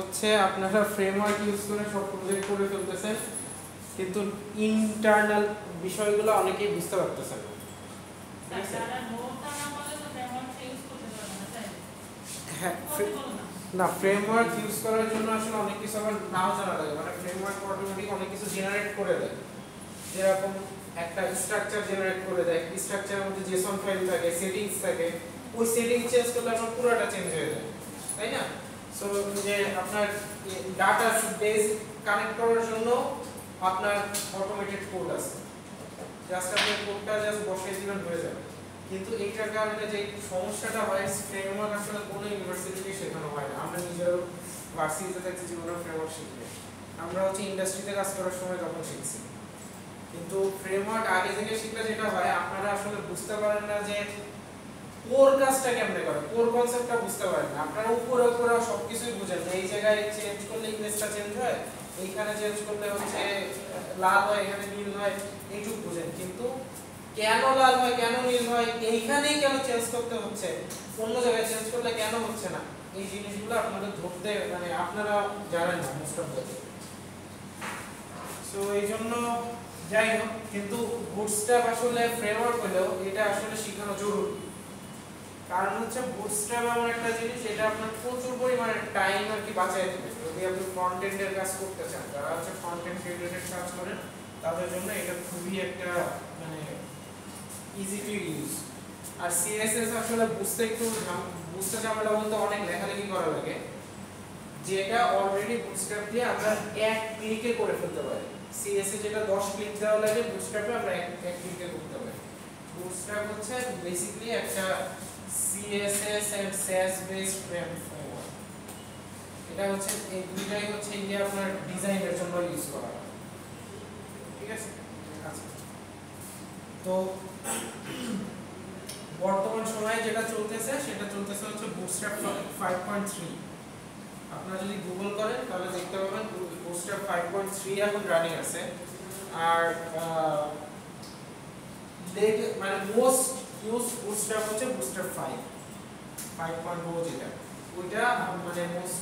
হচ্ছে আপনারা framework use করে সব প্রজেক্ট করে ফেলতেছেন, কিন্তু ইন্টারনাল বিষয়গুলো অনেকেই বুঝতে পারতেছেন হ্যাঁ না। ফ্রেমওয়ার্ক ইউজ করার জন্য আসলে অনেক কিছু আবার নাও জানা লাগে, মানে ফ্রেমওয়ার্ক অটোমেটিক অনেক কিছু জেনারেট করে দেয়। যেরকম একটা স্ট্রাকচার জেনারেট করে দেয়, স্ট্রাকচারের মধ্যে জেসন ফাইল থাকে, সেটিংস থাকে, ওই সেটিং চেঞ্জ করলে আপনার পুরোটা চেঞ্জ হয়ে যায়, তাই না? সো যে আপনার ডাটা বেস কানেক্ট করার জন্য আপনার অটোমেটেড কোড আছে, জাস্ট আপনি কোডটা জাস্ট বসিয়ে দিবেন হয়ে যাবে। কিন্তু এইটার কারণে যে সমস্যাটা হয়, ফ্রেমওয়ার্ক আসলে কোনো ইউনিভার্সিটিতে শেখানো হয় না। আমরা নিজেরাও ভার্সিটিতে থাকছি জীবনে ফ্রেমওয়ার্ক শিখবে, আমরা হচ্ছে ইন্ডাস্ট্রিতে কাজ করার সময় তখন শিখছি। কিন্তু ফ্রেমওয়ার্ক আগে থেকে শিখলে যেটা হয়, আপনারা আসলে বুঝতে পারেন না যে কোর কাজটা কেমনে করে, কোর কনসেপ্টটা বুঝতে পারেন না। আপনারা উপরে উপরে সবকিছুই বুঝেন, এই জায়গায় চেঞ্জ করলে ইমেজটা চেঞ্জ হয়, এইখানে চেঞ্জ করলে হচ্ছে লাল হয়, এখানে নীল হয়, এইটুকু বুঝেন। কিন্তু কেন লাল হয়, কেন নীল হয়, এইখানেই কেন চেঞ্জ করতে হচ্ছে, অন্য জায়গায় চেঞ্জ করলে কেন হচ্ছে না, এই জিনিসগুলো আপনাদের ধরতে মানে আপনারা জানেন না মোস্ট অফ দ্য। সো এই জন্য যাই হোক, কিন্তু বুটস্ট্র্যাপ আসলে ফ্রেমওয়ার্ক হলেও এটা আসলে শেখানো জরুরি। কারণ হচ্ছে বুটস্ট্র্যাপ এমন একটা জিনিস, এটা আপনার প্রচুর পরিমাণে টাইম আর কি বাঁচায় দেবে। যদি আপনি ফ্রন্ট এন্ডের কাজ করতে চান, যারা হচ্ছে ফ্রন্ট এন্ড রিলেটেড কাজ করেন, তাদের জন্য এটা খুবই একটা মানে ইজি টু ইউজ। আর সিএসএস আসলে বুঝতে ঝামেলা বলতে অনেক লেখালেখি করা লাগে, যেটা অলরেডি বুটস্ট্র্যাপ দিয়ে আমরা এক ক্লিকে করে ফেলতে পারি। সিএসএস যেটা 10 ক্লিক দেওয়া লাগে, বুটস্ট্র্যাপে আমরা এক ক্লিকে করতে পারি। বুটস্ট্র্যাপ হচ্ছে বেসিক্যালি একটা সিএসএস এন্ড স্যাস বেসড ফ্রেমওয়ার্ক। এটা হচ্ছে এই দুইটাই হচ্ছে ইন্ডিয়া আপনার ডিজাইনের জন্য ইউজ করা হয়, ঠিক আছে? আচ্ছা, তো বর্তমান সময়ে যেটা চলতেছে সেটা চলতেছে হচ্ছে বুটস্ট্র্যাপ 5.3। আপনারা যদি গুগল করেন তাহলে দেখতে পাবেন বুটস্ট্র্যাপ 5.3 এখন রানিং আছে। আর মানে মোস্ট ইউজ বুটস্ট্র্যাপ হচ্ছে বুটস্ট্র্যাপ 5.0 যেটা, ওইটা মানে মোস্ট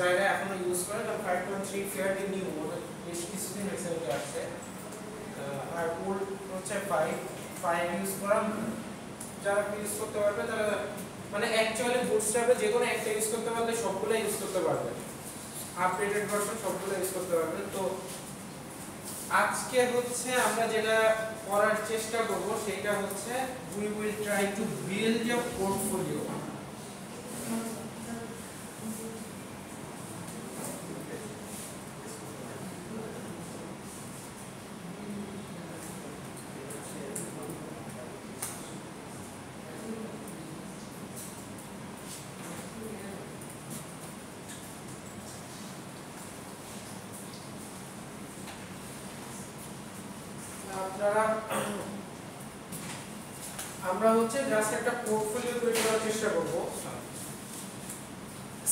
জায়গায় এখনো ইউজ করে। আর 5.3 ফেয়ারলি নিউ, মানে বেশ কিছুদিন হয়েছে এটা আসছে। আর ওল্ড হচ্ছে 5 ইউজ করা যারা ইউজ করতে পারবে তারা মানে অ্যাকচুয়ালি বুটস্ট্র্যাপে যে কোনো একটা ইউজ করতে পারলে সবগুলো ইউজ করতে পারবে, আপডেটেড ভার্সন সবগুলো ইউজ করতে পারবে। তো আজকে হচ্ছে আমরা যেটা করার চেষ্টা করব সেটা হচ্ছে we will try to build a portfolio। আমরা হচ্ছে জাস্ট একটা পোর্টফোলিও তৈরি করার চেষ্টা করব,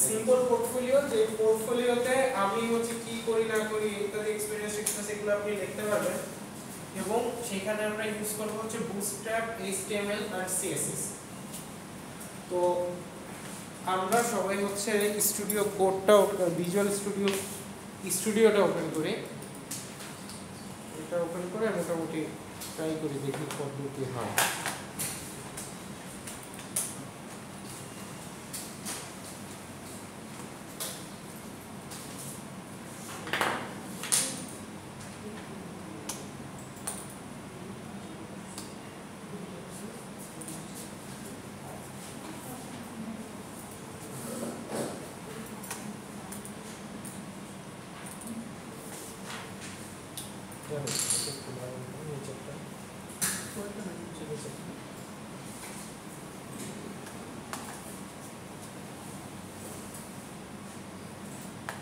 সিম্পল পোর্টফোলিও। যে পোর্টফোলিওতে আমি হচ্ছে কি করি না করি ইত্যাদি এক্সপেরিয়েন্স এগুলো আপনি লিখতে পারবেন, এবং সেখানে আমরা ইউজ করব হচ্ছে বুটস্ট্র্যাপ, HTML আর CSS। তো আমরা সবাই হচ্ছে স্টুডিও কোডটা, ভিজুয়াল স্টুডিওটা ওপেন করি। এটা ওপেন করে মোটামুটি ট্রাই করি দেখি পদ্ধতি হয়।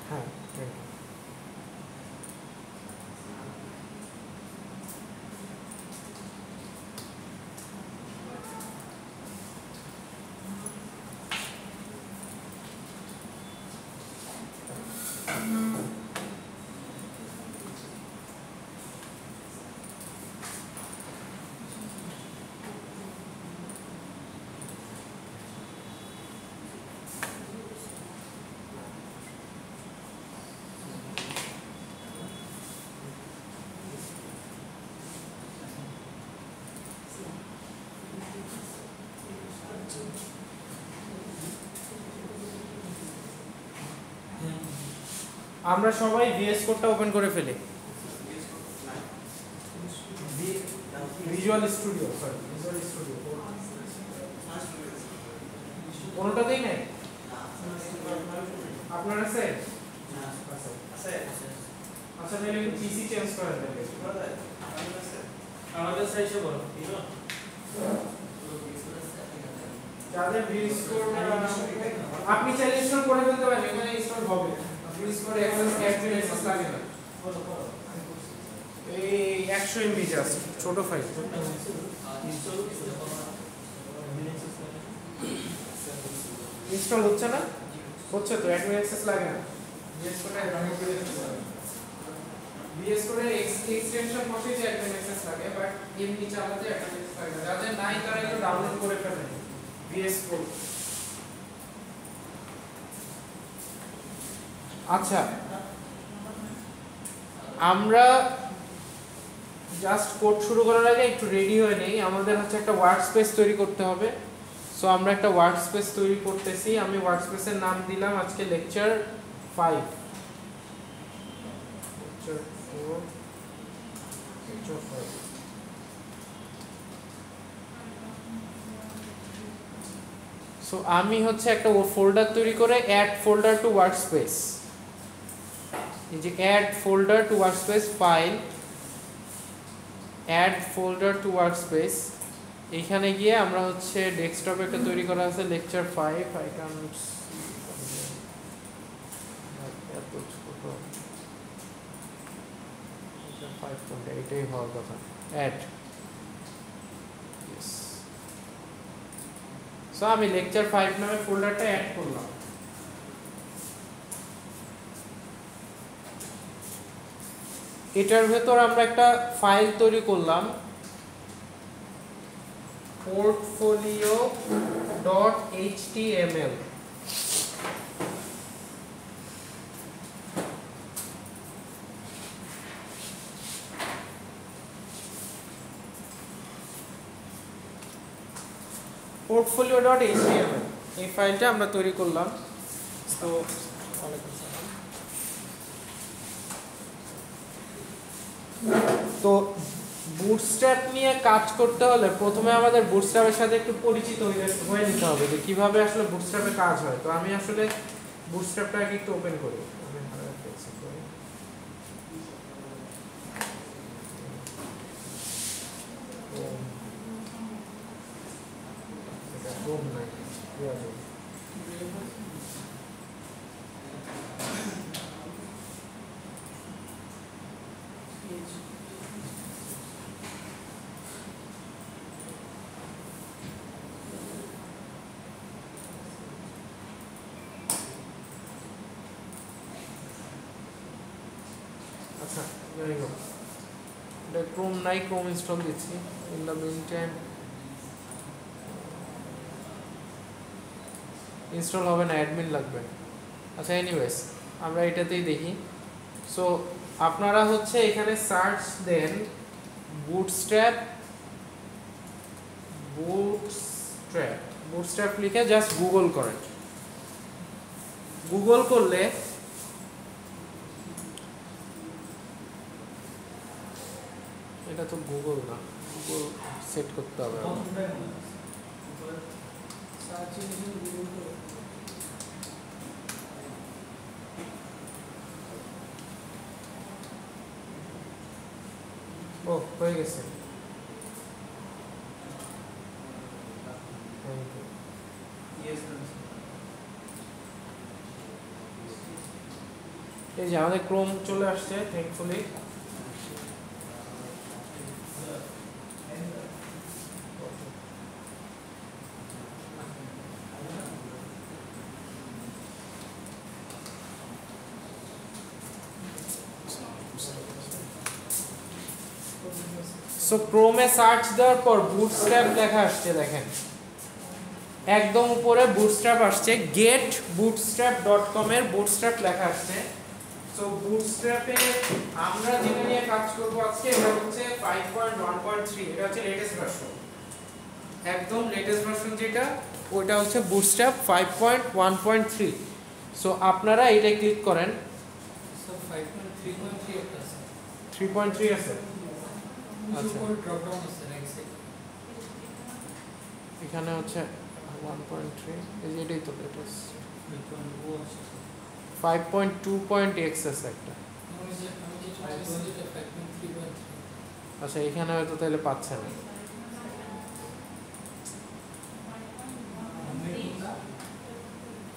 হ্যাঁ, আমরা সবাই ভিএস কোডটা ওপেন করে ফেলি। Visual Studio, sorry Visual Studio কোনোটাতেই নেই আপনার আছে? আচ্ছা তাহলে পিসি চেঞ্জ করে দেন আমাদের সাইজে বলো যাদের ভিএস কোড আপনি চাইলে ইনস্টল করে ফেলতে পারেন, এখানে ইনস্টল হবে ভিএস কোড অ্যাডমিন অ্যাক্সেস লাগে না। এই 100 MB জাস্ট ছোট ফাইল ইনস্টল হচ্ছে না? হচ্ছে তো, অ্যাডমিন অ্যাক্সেস লাগে না। ভিএস কোডে ডাউনলোড করে দিতে পারেন। ভিএস কোডে এক্সটেনশন বসে যে অ্যাডমিন অ্যাক্সেস লাগে, বাট এমনি চালাতে অ্যাডমিন অ্যাক্সেস লাগে না। যাদের নাই তারা একটু ডাউনলোড করে ফেলেন ভিএস কোড। আচ্ছা আমরা জাস্ট কোড শুরু করার আগে একটু রেডি হয়ে নেই, আমাদের হচ্ছে একটা ওয়ার্কস্পেস তৈরি করতে হবে। সো আমরা একটা ওয়ার্কস্পেস তৈরি করতেছি। আমি ওয়ার্কস্পেসের নাম দিলাম আজকে লেকচার 5। সো আমি হচ্ছে একটা ফোল্ডার তৈরি করে অ্যাড ফোল্ডার টু ওয়ার্কস্পেস, এই যে add folder to workspace file, add folder to workspace, এইখানে গিয়ে আমরা হচ্ছে ডেস্কটপে একটা তৈরি করা আছে লেকচার 5। আই ক্যান এত ছোট লেকচার 5 কোনটা, এটাই হওয়ার কথা। অ্যাড সো আমি লেকচার 5 নামে ফোল্ডারটা অ্যাড করলাম। এটার ভেতর আমরা একটা ফাইল তৈরি করলাম portfolio.html। portfolio.html এই ফাইলটা আমরা তৈরি করলাম। তো তো বুটস্ট্র্যাপ নিয়ে কাজ করতে হলে প্রথমে আমাদের বুটস্ট্র্যাপের সাথে একটু পরিচিত হয়ে নিতে হবে যে কিভাবে আসলে বুটস্ট্র্যাপে কাজ হয়। তো আমি আসলে বুটস্ট্র্যাপটাকে একটু ওপেন করি। আচ্ছা যাই হোক, এটা ক্রোম নাই, ক্রোম ইনস্টল দিচ্ছি। In the mean time install হবে না, অ্যাডমিন লাগবে। আচ্ছা এনিওয়েজ আমরা এটাতেই দেখি। সো আপনারা হচ্ছে এখানে সার্চ দেন বুটস্ট্র্যাপ, বুটস্ট্র্যাপ বুটস্ট্র্যাপ লিখে জাস্ট গুগল করেন। গুগল করলে এটা তো গুগল না, গুগল সেট করতে হবে। ও হয়ে গেছে, এই যে আমাদের ক্রোম চলে আসছে থ্যাঙ্কফুলি। সো ক্রোমে সার্চ দেওয়ার পর বুটস্ট্র্যাপ লেখা আসছে, দেখেন একদম উপরে বুটস্ট্র্যাপ আসছে, getbootstrap.com এর বুটস্ট্র্যাপ লেখা আসছে। সো বুটস্ট্র্যাপে আমরা যেটা নিয়ে কাজ করব আজকে এটা হচ্ছে 5.1.3, এটা হচ্ছে লেটেস্ট ভার্সন, একদম লেটেস্ট ভার্সন যেটা ওইটা হচ্ছে বুটস্ট্র্যাপ 5.1.3। সো আপনারা এটা ক্লিক করেন। 5.3.3 একটা আছে 3.3 আছে আচ্ছা কোন ড্রপ ডাউন আছে রাইট সাইড এখানে হচ্ছে 1.3 এই যে এটাই তো লেটেস্ট 5.2.x আছে একটা আমি যে যেটা 5.3.3 আচ্ছা এখানে হয়তো তাহলে পাচ্ছে না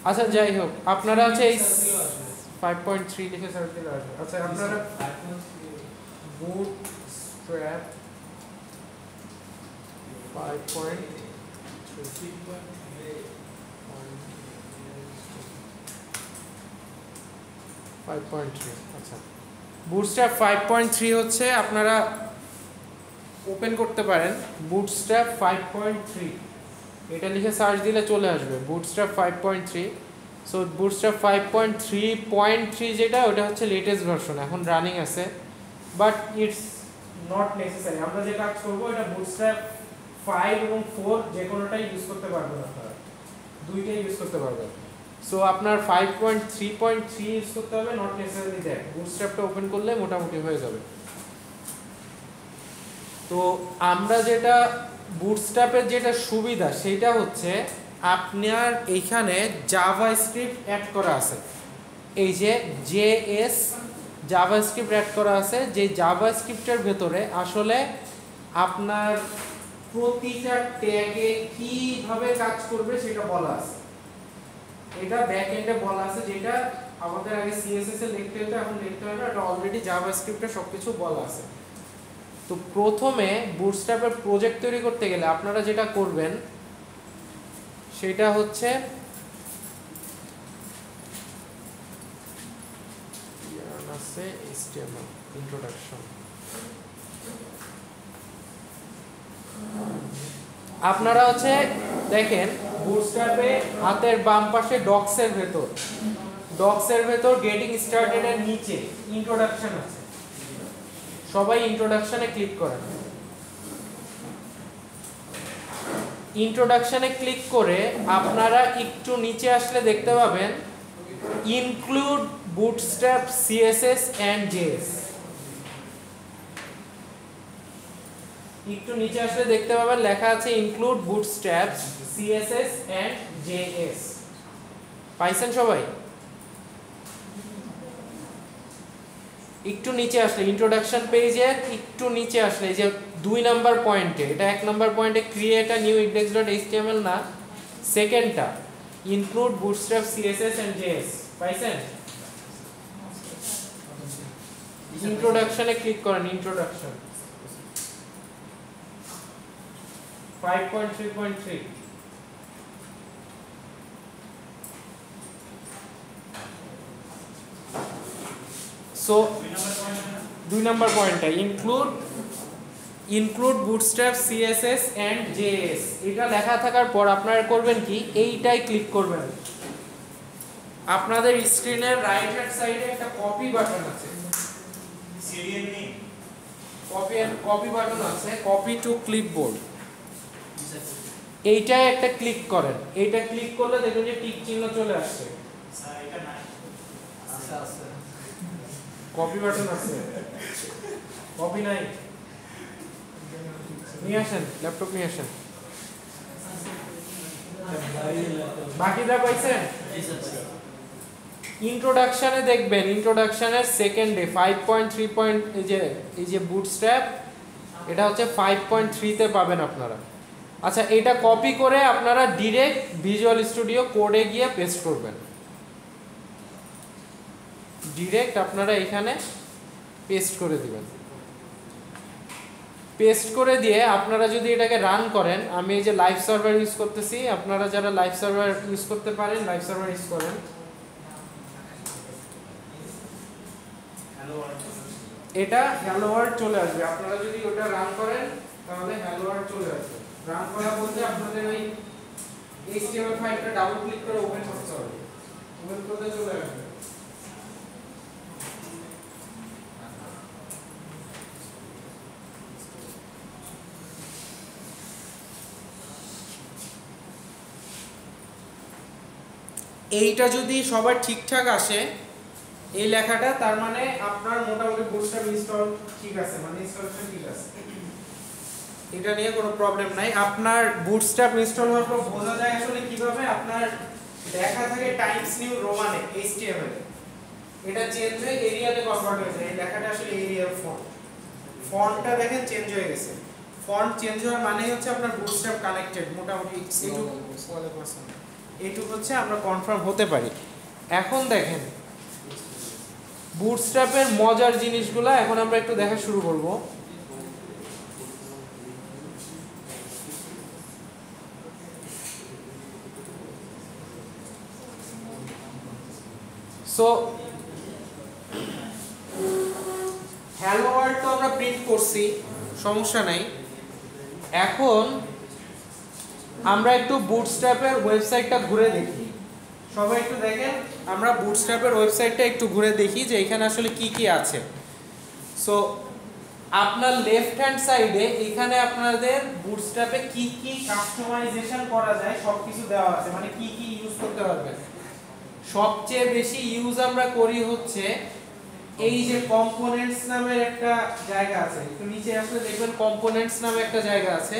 আচ্ছা যাই হোক আপনারা হচ্ছে এই 5.3 লিখে সার্চ দিলে আসবে আচ্ছা আপনারা বুট স্ট্র্যাপ 5.3 আচ্ছা বুটস্ট্র্যাপ 5.3 হচ্ছে আপনারা ওপেন করতে পারেন বুটস্ট্র্যাপ 5.3 এটা লিখে সার্চ দিলে চলে আসবে বুটস্ট্র্যাপ 5.3 সো বুটস্ট্র্যাপ 5.3.3 যেটা ওটা হচ্ছে লেটেস্ট ভার্সন এখন রানিং আছে বাট ইটস নট নেসেসারি আমরা যে কাজ করব এটা বুটস্ট্র্যাপ 5 এবং 4 যে কোনোটাই ইউজ করতে পারবেন আপনারা দুইটাই ইউজ করতে পারবেন সো আপনার 5.3.3 ইউজ করতে হবে নট নেসেসারি দ্যাট বুটস্ট্র্যাপটা ওপেন করলে মোটামুটি হয়ে যাবে তো আমরা যেটা বুটস্ট্র্যাপের যেটা সুবিধা সেটা হচ্ছে আপনার এইখানে জাভাস্ক্রিপ্ট অ্যাড করা আছে এই যে জেএস জাভাস্ক্রিপ্ট অ্যাড করা আছে যে জাভাস্ক্রিপ্টের ভেতরে আসলে আপনার প্রতিটা ট্যাগে কিভাবে কাজ করবে সেটা বলা আছে এটা ব্যাক এন্ডে বলা আছে যেটা আমাদের আগে সিএসএস এ লিখতে হতো এখন লিখতে হয় না এটা অলরেডি জাভাস্ক্রিপ্টে সবকিছু বলা আছে তো প্রথমে বুটস্ট্র্যাপের প্রজেক্ট তৈরি করতে গেলে আপনারা যেটা করবেন সেটা হচ্ছে HTML ইন্ট্রোডাকশন আপনারা হচ্ছে দেখেন বুটস্ট্র্যাপে হাতের বাম পাশে ডক্সের ভেতর গেটিং স্টার্টেড এর নিচে ইন্ট্রোডাকশন আছে সবাই ইন্ট্রোডাকশনে ক্লিক করেন ইন্ট্রোডাকশনে ক্লিক করে আপনারা একটু নিচে আসলে দেখতে পাবেন include Bootstrap CSS and JS একটু নিচে আসলে দেখতে পাবেন লেখা আছে include Bootstrap CSS and JS পাইছেন সবাই একটু নিচে আসলে ইন্ট্রোডাকশন পেজে একটু নিচে আসলে এই যে 2 নাম্বার পয়েন্টে এটা 1 নাম্বার পয়েন্টে ক্রিয়েট আ নিউ index.html না সেকেন্ডটা include Bootstrap CSS and JS পাইছেন ইন্ট্রোডাকশনে ক্লিক করেন ইন্ট্রোডাকশন 5.3.3 সো 2 নাম্বার পয়েন্টটা include Bootstrap CSS and JS এটা লেখা থাকার পর আপনারা করবেন কি এইটাই ক্লিক করবেন আপনাদের স্ক্রিনের রাইট হ্যান্ড সাইডে একটা কপি বাটন আছে সিরিয়াল নেই কপি বাটন আছে কপি টু ক্লিপবোর্ড এইটাই একটা ক্লিক করেন এইটা ক্লিক করলে দেখুন যে টিক চিহ্ন চলে আসছে স্যার এটা নাই আছে কপি বাটন আছে কপি নাই নিয়ে আসেন ল্যাপটপ নিয়ে আসেন বাকিটা পাইছেন ইন্ট্রোডাকশনে দেখবেন ইন্ট্রোডাকশনের সেকেন্ডে 5.3 এই যে বুটস্ট্র্যাপ এটা হচ্ছে 5.3 তে পাবেন আপনারা আচ্ছা এটা কপি করে আপনারা ডাইরেক্ট ভিজুয়াল স্টুডিও কোডে গিয়ে পেস্ট করবেন ডাইরেক্ট আপনারা এখানে পেস্ট করে দিবেন পেস্ট করে দিয়ে আপনারা যদি এটাকে রান করেন আমি এই যে লাইভ সার্ভার ইউজ করতেছি আপনারা যারা লাইভ সার্ভার ইউজ করতে পারেন লাইভ সার্ভার ইউজ করেন এটা হ্যালো ওয়ার্ল্ড চলে আসবে আপনারা যদি ওটা রান করেন তাহলে হ্যালো ওয়ার্ল্ড চলে আসবে রান করা বলতে আপনাদের ওই HTML ফাইলটা ডাবল ক্লিক করে ওপেন করতে হবে ওপেন করতে চলে আসবে এইটা যদি সবার ঠিকঠাক আসে এই লেখাটা, তার মানে আপনার মোটামুটি বুটস্ট্র্যাপ ইনস্টল ঠিক আছে, মানে ইনস্টলেশন ঠিক আছে, এটা নিয়ে কোনো প্রবলেম নাই। আপনার বুটস্ট্র্যাপ ইনস্টল হওয়ার পর বোঝা যায় আসলে কিভাবে আপনার লেখা থাকে টাইমস নিউ রোমানে HTML, এটা চেঞ্জ হয়ে এরিয়াতে কনভার্ট হয়ে যায়। এই লেখাটা আসলে এরিয়াল ফন্টটা দেখেন চেঞ্জ হয়ে গেছে। ফন্ট চেঞ্জ হওয়ার মানেই হচ্ছে আপনার বুটস্ট্র্যাপ কানেক্টেড, মোটামুটি এইটুকু হচ্ছে আমরা কনফার্ম হতে পারি। এখন দেখেন বুটস্ট্র্যাপের মজার জিনিসগুলো এখন আমরা একটু দেখা শুরু করব। সো হ্যালো ওয়ার্ল্ড তো আমরা প্রিন্ট করছি, সমস্যা নাই। এখন আমরা একটু বুটস্ট্র্যাপের ওয়েবসাইটটা ঘুরে দেখি, সবাই একটু দেখেন, আমরা বুটস্ট্র্যাপের ওয়েবসাইটটা একটু ঘুরে দেখি যে এখানে আসলে কি কি আছে। সো আপনার লেফট হ্যান্ড সাইডে এখানে আপনাদের বুটস্ট্র্যাপে কি কি কাস্টমাইজেশন করা যায় সবকিছু দেওয়া আছে, মানে কি কি ইউজ করতে পারবেন। সবচেয়ে বেশি ইউজ আমরা করি হচ্ছে এই যে কম্পোনেন্টস নামের একটা জায়গা আছে, একটু নিচে আসলে দেখবেন কম্পোনেন্টস নামে একটা জায়গা আছে।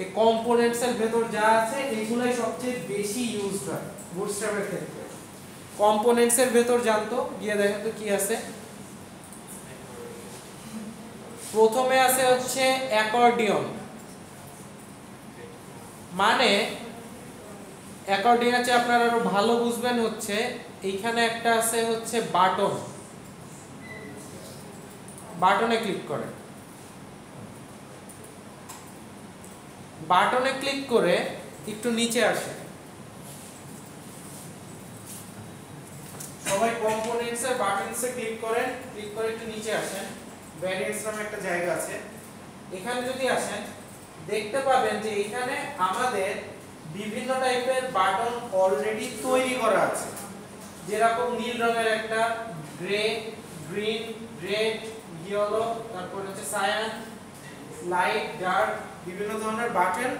এই কম্পোনেন্টস এর ভেতর যা আছে এগুলাই সবচেয়ে বেশি ইউজ হয় বুটস্ট্র্যাপের ক্ষেত্রে। কম্পোনেন্টস এর ভেতর জানতো গিয়ে দেখেন তো কি আছে। প্রথমে আছে হচ্ছে অ্যাকর্ডিয়ন, মানে অ্যাকর্ডিয়ন চেয়ে আপনারা আরো ভালো বুঝবেন হচ্ছে এইখানে একটা আছে হচ্ছে বাটন, বাটনে ক্লিক করেন, বাটনে ক্লিক করে একটু নিচে আসে, সবাই কম্পোনেন্টস এর বাটনসে ক্লিক করেন, ক্লিক করে একটু নিচে আসেন, ভ্যারিয়েন্টস নামে একটা জায়গা আছে, এখানে যদি আসেন দেখতে পাবেন যে এখানে আমাদের বিভিন্ন টাইপের বাটন অলরেডি তৈরি করা আছে, যেরকম নীল রঙের একটা, গ্রে, গ্রিন, রেড, ইয়েলো, তারপর হচ্ছে সায়ান, লাইট, ডার্ক, বিভিন্ন ধরনের বাটন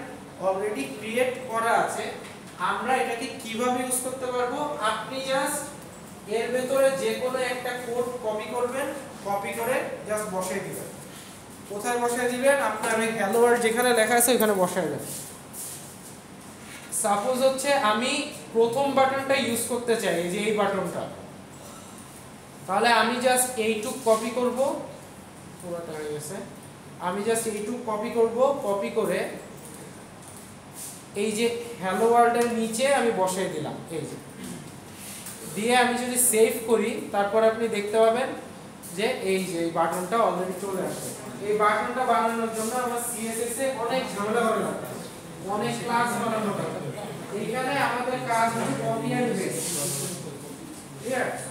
অলরেডি ক্রিয়েট করা আছে। আমরা এটাকে কিভাবে ইউজ করতে পারবো, আপনি জাস্ট এর ভেতরে যে কোনো একটা কোড কপি করবেন, কপি করে জাস্ট বসাই দিবেন। কোথায় বসাই দিবেন, আপনার ওই হ্যালো ওয়ার্ল্ড যেখানে লেখা আছে ওখানে বসাই দেন। সাপোজ হচ্ছে আমি প্রথম বাটনটা ইউজ করতে চাই, এই যে এই বাটনটা, তাহলে আমি জাস্ট এইটুক কপি করব, পুরোটা হয়ে গেছে, আমি জাস্ট এইটুক কপি করব, কপি করে এই যে হ্যালো ওয়ার্ল্ডের নিচে আমি বসাই দিলাম, এই যে দিয়ে আমি যদি সেভ করি তারপর আপনি দেখতে পাবেন যে এই যে এই বাটনটা অলরেডি চলে আসছে। এই বাটনটা বানানোর জন্য আমরা সিএসএস এ অনেক ঝামেলা করলাম, অনেক ক্লাস বানানো লাগে। এইখানে আমাদের কাজ হচ্ছে কপি এন্ড পেস্ট, ঠিক আছে?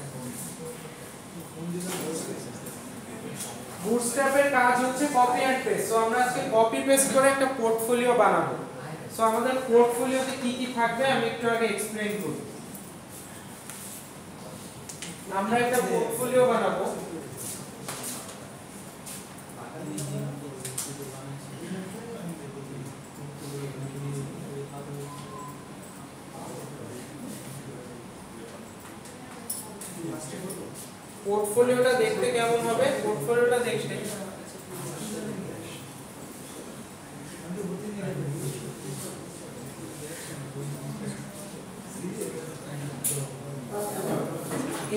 বুটস্ট্র্যাপের কাজ হচ্ছে কপি এন্ড পেস্ট। সো আমরা আজকে কপি পেস্ট করে একটা পোর্টফোলিও বানাবো। সো আমাদের পোর্টফোলিওতে কি কি থাকবে আমি একটু আগে এক্সপ্লেইন করি। আমরা একটা পোর্টফোলিও বানাবো, পোর্টফোলিওটা দেখতে কেমন হবে, পোর্টফোলিওটা দেখতে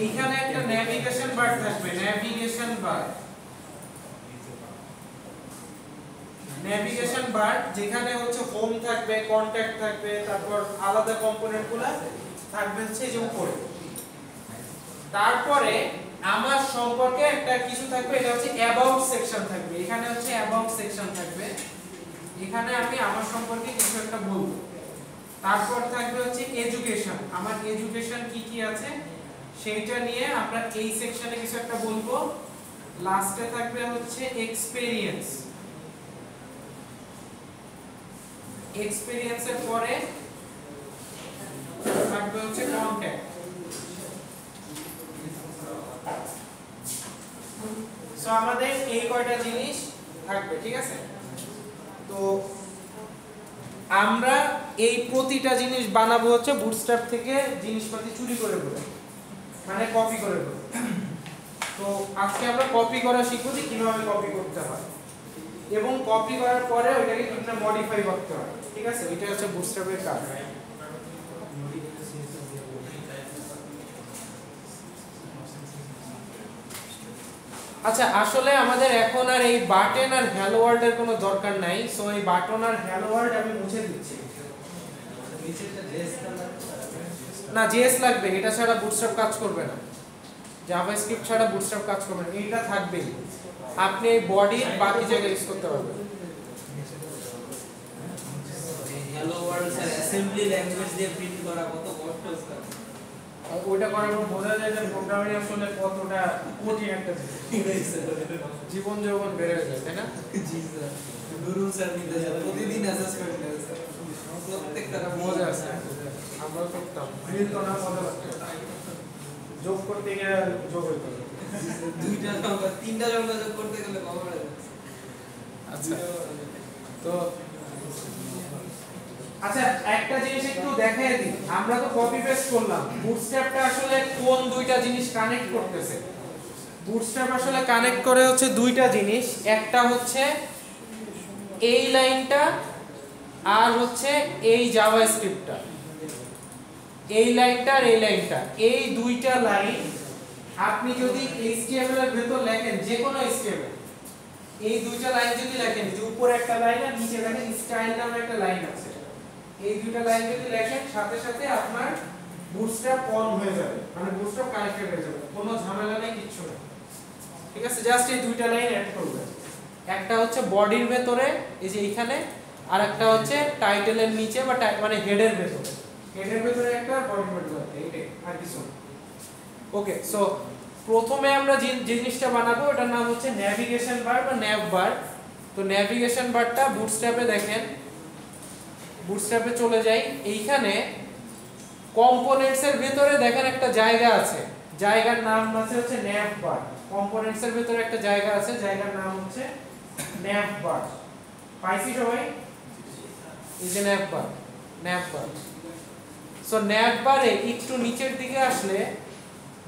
এইখানে একটা নেভিগেশন বার থাকবে, নেভিগেশন বার, নেভিগেশন বার যেখানে হচ্ছে হোম থাকবে, কন্টাক্ট থাকবে, তারপর আলাদা কম্পোনেন্টগুলো থাকবে হচ্ছে এই যে উপরে। তারপরে আমার সম্পর্কে একটা কিছু থাকবে, এটা হচ্ছে অ্যাবাউট সেকশন থাকবে, এখানে হচ্ছে অ্যাবাউট সেকশন থাকবে, এখানে আমি আমার সম্পর্কে কিছু একটা বলবো। তারপর থাকবে হচ্ছে এডুকেশন, আমার এডুকেশন কি কি আছে সেইটা নিয়ে আমরা এই সেকশনে কিছু একটা বলবো। লাস্টে থাকবে হচ্ছে এক্সপেরিয়েন্স, এক্সপেরিয়েন্সের পরে থাকবে হচ্ছে কন্টাক্ট। সো আমাদের এই কয়টা জিনিস থাকবে, ঠিক আছে? তো আমরা এই প্রতিটা জিনিস বানাবো হচ্ছে বুটস্ট্র্যাপ থেকে জিনিসপাতি চুরি করে করে, মানে কপি করে করে। তো আজকে আমরা কপি করা শিখব যে কিভাবে কপি করতে হয় এবং কপি করার পরে ওইটাকে কিভাবে মডিফাই করতে হয়। ঠিক আছে, এটা হচ্ছে বুটস্ট্র্যাপের কাজ। আচ্ছা, আসলে আমাদের এখন আর এই বাটন আর হ্যালো ওয়ার্ল্ডের কোনো দরকার নাই। সো এই বাটন আর হ্যালো ওয়ার্ল্ড আমি মুছে দিচ্ছি। না, জেএস লাগবে, এটা ছাড়া বুটস্ট্র্যাপ কাজ করবে না। জাভাস্ক্রিপ্ট ছাড়া বুটস্ট্র্যাপ কাজ করবে না, এটা থাকবেই। আপনি এই বডির বাকি জায়গায় ইউজ করতে পারবেন। Hello world sir assembly language দিয়ে প্রিন্ট করা কত কষ্ট স্যার। ওইটা করার পর বোঝা যায় যে প্রোগ্রামিং আসলে কতটা কঠিন একটা জিনিস। জীবন যৌবন বেড়ে যায়, তাই না? জি স্যার, গুরু স্যার নির্দেশ প্রতিদিন অ্যাসেসমেন্ট নেয় স্যার, প্রত্যেকটা মজা আছে। আমরা করতাম, মিলতো না, মজা লাগতো। যোগ করতে গিয়ে যোগ হইতো না। দুইটা সংখ্যা তিনটা সংখ্যা যোগ করতে গেলে কত হয়ে যায়? আচ্ছা, তো আচ্ছা একটা জিনিস একটু দেখাই দিই। আমরা তো কপি পেস্ট করলাম, বুটস্ট্র্যাপটা আসলে কোন দুইটা জিনিস কানেক্ট করতেছে? বুটস্ট্র্যাপ আসলে কানেক্ট করে হচ্ছে দুইটা জিনিস। একটা হচ্ছে এই লাইনটা আর হচ্ছে এই জাভাস্ক্রিপ্টটা। এই লাইনটা আর এই লাইনটা, এই দুইটা লাইন আপনি যদি HTML এর ভেতর লেখেন, যে কোনো HTML, এই দুইটা লাইন যদি লেখেন, যে উপরে একটা লাইন আর নিচে দেখেন স্টাইল নামে একটা লাইন আছে, এই দুইটা লাইন যদি লেখেন সাথে সাথে আপনার বুটস্ট্র্যাপ অন হয়ে যাবে, মানে বুটস্ট্র্যাপ কানেক্টেড হয়ে যাবে, কোনো ঝামেলা নেই, কিচ্ছু নেই। ঠিক আছে, জাস্ট এই দুইটা লাইন অ্যাড করবেন। একটা হচ্ছে বডির ভেতরে, এই যে এইখানে, আর একটা হচ্ছে টাইটেলের নিচে বা মানে হেডের ভেতরে। হেডের ভেতরে একটা, বডির ভেতরে একটা, এইটাই, আর কিছু না। ওকে, সো প্রথমে আমরা যে জিনিসটা বানাবো ওটার নাম হচ্ছে নেভিগেশন বার বা ন্যাভ বার। তো নেভিগেশন বারটা বুটস্ট্র্যাপে দেখেন, বুটস্ট্র্যাপে চলে যাই। এইখানে কম্পোনেন্টস এর ভিতরে দেখেন একটা জায়গা আছে, জায়গার নাম আছে হচ্ছে ন্যাভ বার। কম্পোনেন্টস এর ভিতরে একটা জায়গা আছে, জায়গার নাম হচ্ছে ন্যাভ বার। পাইছি সবাই? এই যে ন্যাভ বার, ন্যাভ বার। সো ন্যাভ বারে একটু নিচের দিকে আসলে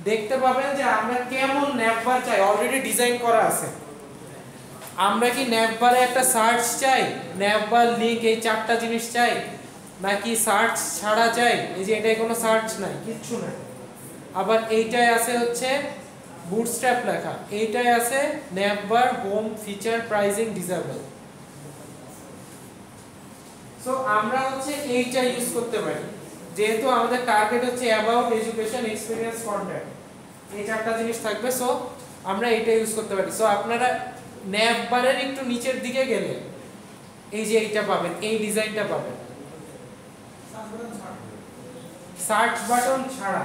দেখতে পাবেন যে আমরা কেমন ন্যাভ বার চাই, অলরেডি ডিজাইন করা আছে। আমরা কি ন্যাভ বারে একটা সার্চ চাই, ন্যাভ বার লিংক, এই চারটা জিনিস চাই, নাকি সার্চ ছাড়া চাই? এই যে এটাই কোনো সার্চ নাই, কিচ্ছু নাই। আবার এইটায় আছে হচ্ছে বুটস্ট্র্যাপ লেখা, এইটায় আছে nav bar home feature pricing disable. So আমরা হচ্ছে এইটা ইউজ করতে পারি, যেহেতু আমাদের টার্গেট হচ্ছে অ্যাবাউট এডুকেশন এক্সপেরিয়েন্স কন্টেন্ট, এই চারটা জিনিস থাকবে। সো আমরা এইটা ইউজ করতে পারি। সো আপনারা ন্যাভ বারের একটু নিচের দিকে গেলে এই যে এইটা পাবেন, এই ডিজাইনটা পাবেন, সার্চ বাটন ছাড়া।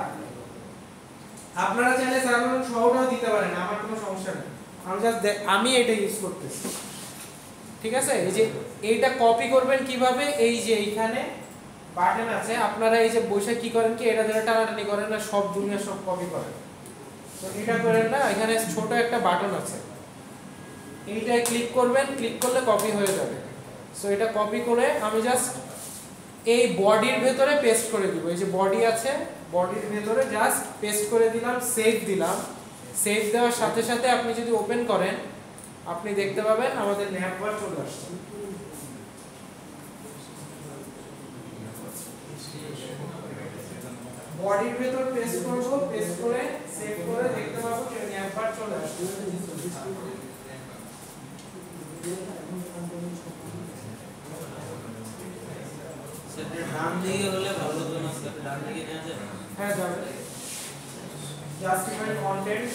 আপনারা চাইলে সার্চ বাটন সহটাও দিতে পারেন, আমার কোনো সমস্যা নেই। আমি এটা ইউজ করতেছি। ঠিক আছে, এই যে এইটা কপি করবেন কিভাবে? এই যে এইখানে বাটন আছে, আপনারা এই যে বসে কি করেন কি, এটা ধরে টানাটানি করেন না, সব দুনিয়া সব কপি করেন। তো এটা করেন না, এখানে ছোট একটা বাটন আছে, এইটায় ক্লিক করবেন, ক্লিক করলে কপি হয়ে যাবে। সো এটা কপি করে আমি জাস্ট এই বডির ভেতরে পেস্ট করে দিব। এই যে বডি আছে, বডির ভেতরে জাস্ট পেস্ট করে দিলাম, সেভ দিলাম। সেভ দেওয়ার সাথে সাথে আপনি যদি ওপেন করেন, আপনি দেখতে পাবেন আমাদের ন্যাভ বার চলে আসছে। বডির ভেতর পেস্ট করব, পেস্ট করে সেভ করে দেখতে পাবো যে ন্যাভ বার চলে আসছে। স্যার ডান দিকে হলে ভালো হতো না স্যার, ডান দিকে নেওয়া যায়? হ্যাঁ যাবে। জাস্টিফাই কন্টেন্ট,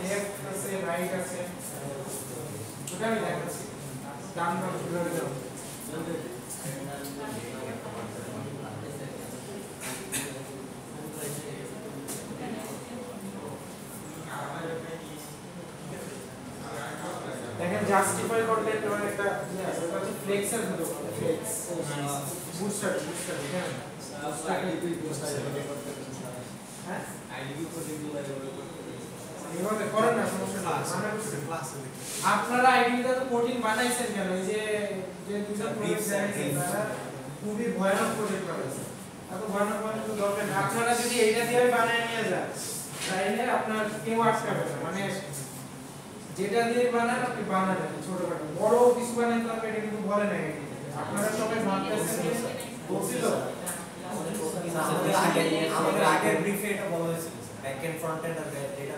লেফট আছে, রাইট আছে, ওটা আমি দেখাচ্ছি। ডান বাম কিভাবে যাবে। দেখেন জাস্টিফাই কন্টেন্ট মানে একটা ইয়ে আছে, ওটা হচ্ছে ফ্লেক্সের মতো, ফ্লেক্স বুস্টার, বুস্টার। হ্যাঁ হ্যাঁ আইডি প্রজেক্টগুলো এভাবে করেন না, সমস্যা না। আপনারা আইডিটা তো কঠিন বানাইছেন কেন? এই যে যে দুটো প্রজেক্ট আছে তারা খুবই ভয়ানক প্রজেক্ট বানাইছে। এত ভয়ানক প্রজেক্ট তো দরকার না। আপনারা যদি এইটা দিয়ে বানায় নিয়ে যান, চাইলে আপনার কেউ আটকাবে না, মানে যেটা দিয়ে বানান আপনি বানাবেন ছোটখাটো, বড় কিছু বানান তো আপনি এটা কিন্তু বলে নাই। আপনারা সবাই ভাবতেছেন যে বলছিল আমাদের আগের ব্রিফে এটা বলা হয়েছিল ব্যাক এন্ড ফ্রন্ট এন্ড আর ডেটা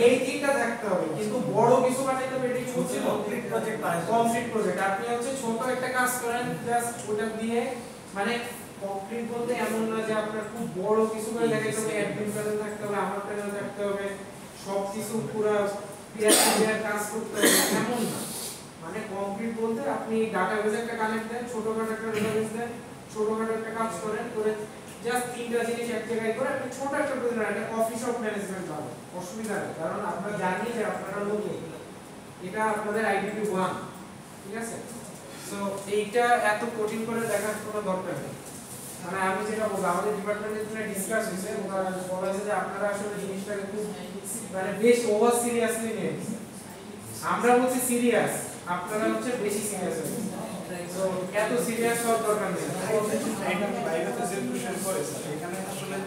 এই তিনটা থাকতে হবে, কিন্তু বড় কিছু বানাইতে হবে এটাই বলছিল কমপ্লিট প্রজেক্ট বানাইতে কমপ্লিট প্রজেক্ট। আপনি হচ্ছে ছোট একটা কাজ করেন জাস্ট ওটা দিয়ে, মানে কমপ্লিট বলতে এমন না যে আপনার খুব বড় কিছু করে দেখাইতে হবে, অ্যাডমিন প্যানেল থাকতে হবে, আমার প্যানেল থাকতে হবে, সবকিছু পুরো ক্লিয়ার কাজ করতে হবে এমন না। মানে কমপ্লিট বলতে আপনি ডাটাবেসে একটা কানেক্ট দেন, ছোটখাটো একটা ডাটাবেস দেন, ছোটখাটো একটা কাজ করেন, করে জাস্ট তিনটা জিনিস এক জায়গায় করে আপনি ছোট একটা প্রজেক্ট বানান, এটা কফি শপ ম্যানেজমেন্ট হবে, অসুবিধা নেই, কারণ আমরা জানি যে আপনারা নতুন, এটা আপনাদের আইডিপি 1, ঠিক আছে? সো এইটা এত কঠিন করে দেখার কোনো দরকার নেই। মানে আমি যেটা বলবো, আমাদের ডিপার্টমেন্টে যেটা ডিসকাস হয়েছে, ওরা বলা হয়েছে যে আপনারা আসলে জিনিসটাকে খুব মানে বেশ ওভার সিরিয়াসলি নিয়েছেন। আমরা বলছি সিরিয়াস, আপনারা হচ্ছে বেশি সিরিয়াস হয়েছে। তো এত সিরিয়াস হওয়ার দরকার নেই। বাইরেতে যে পুরুষের করে স্যার এখানে আসলে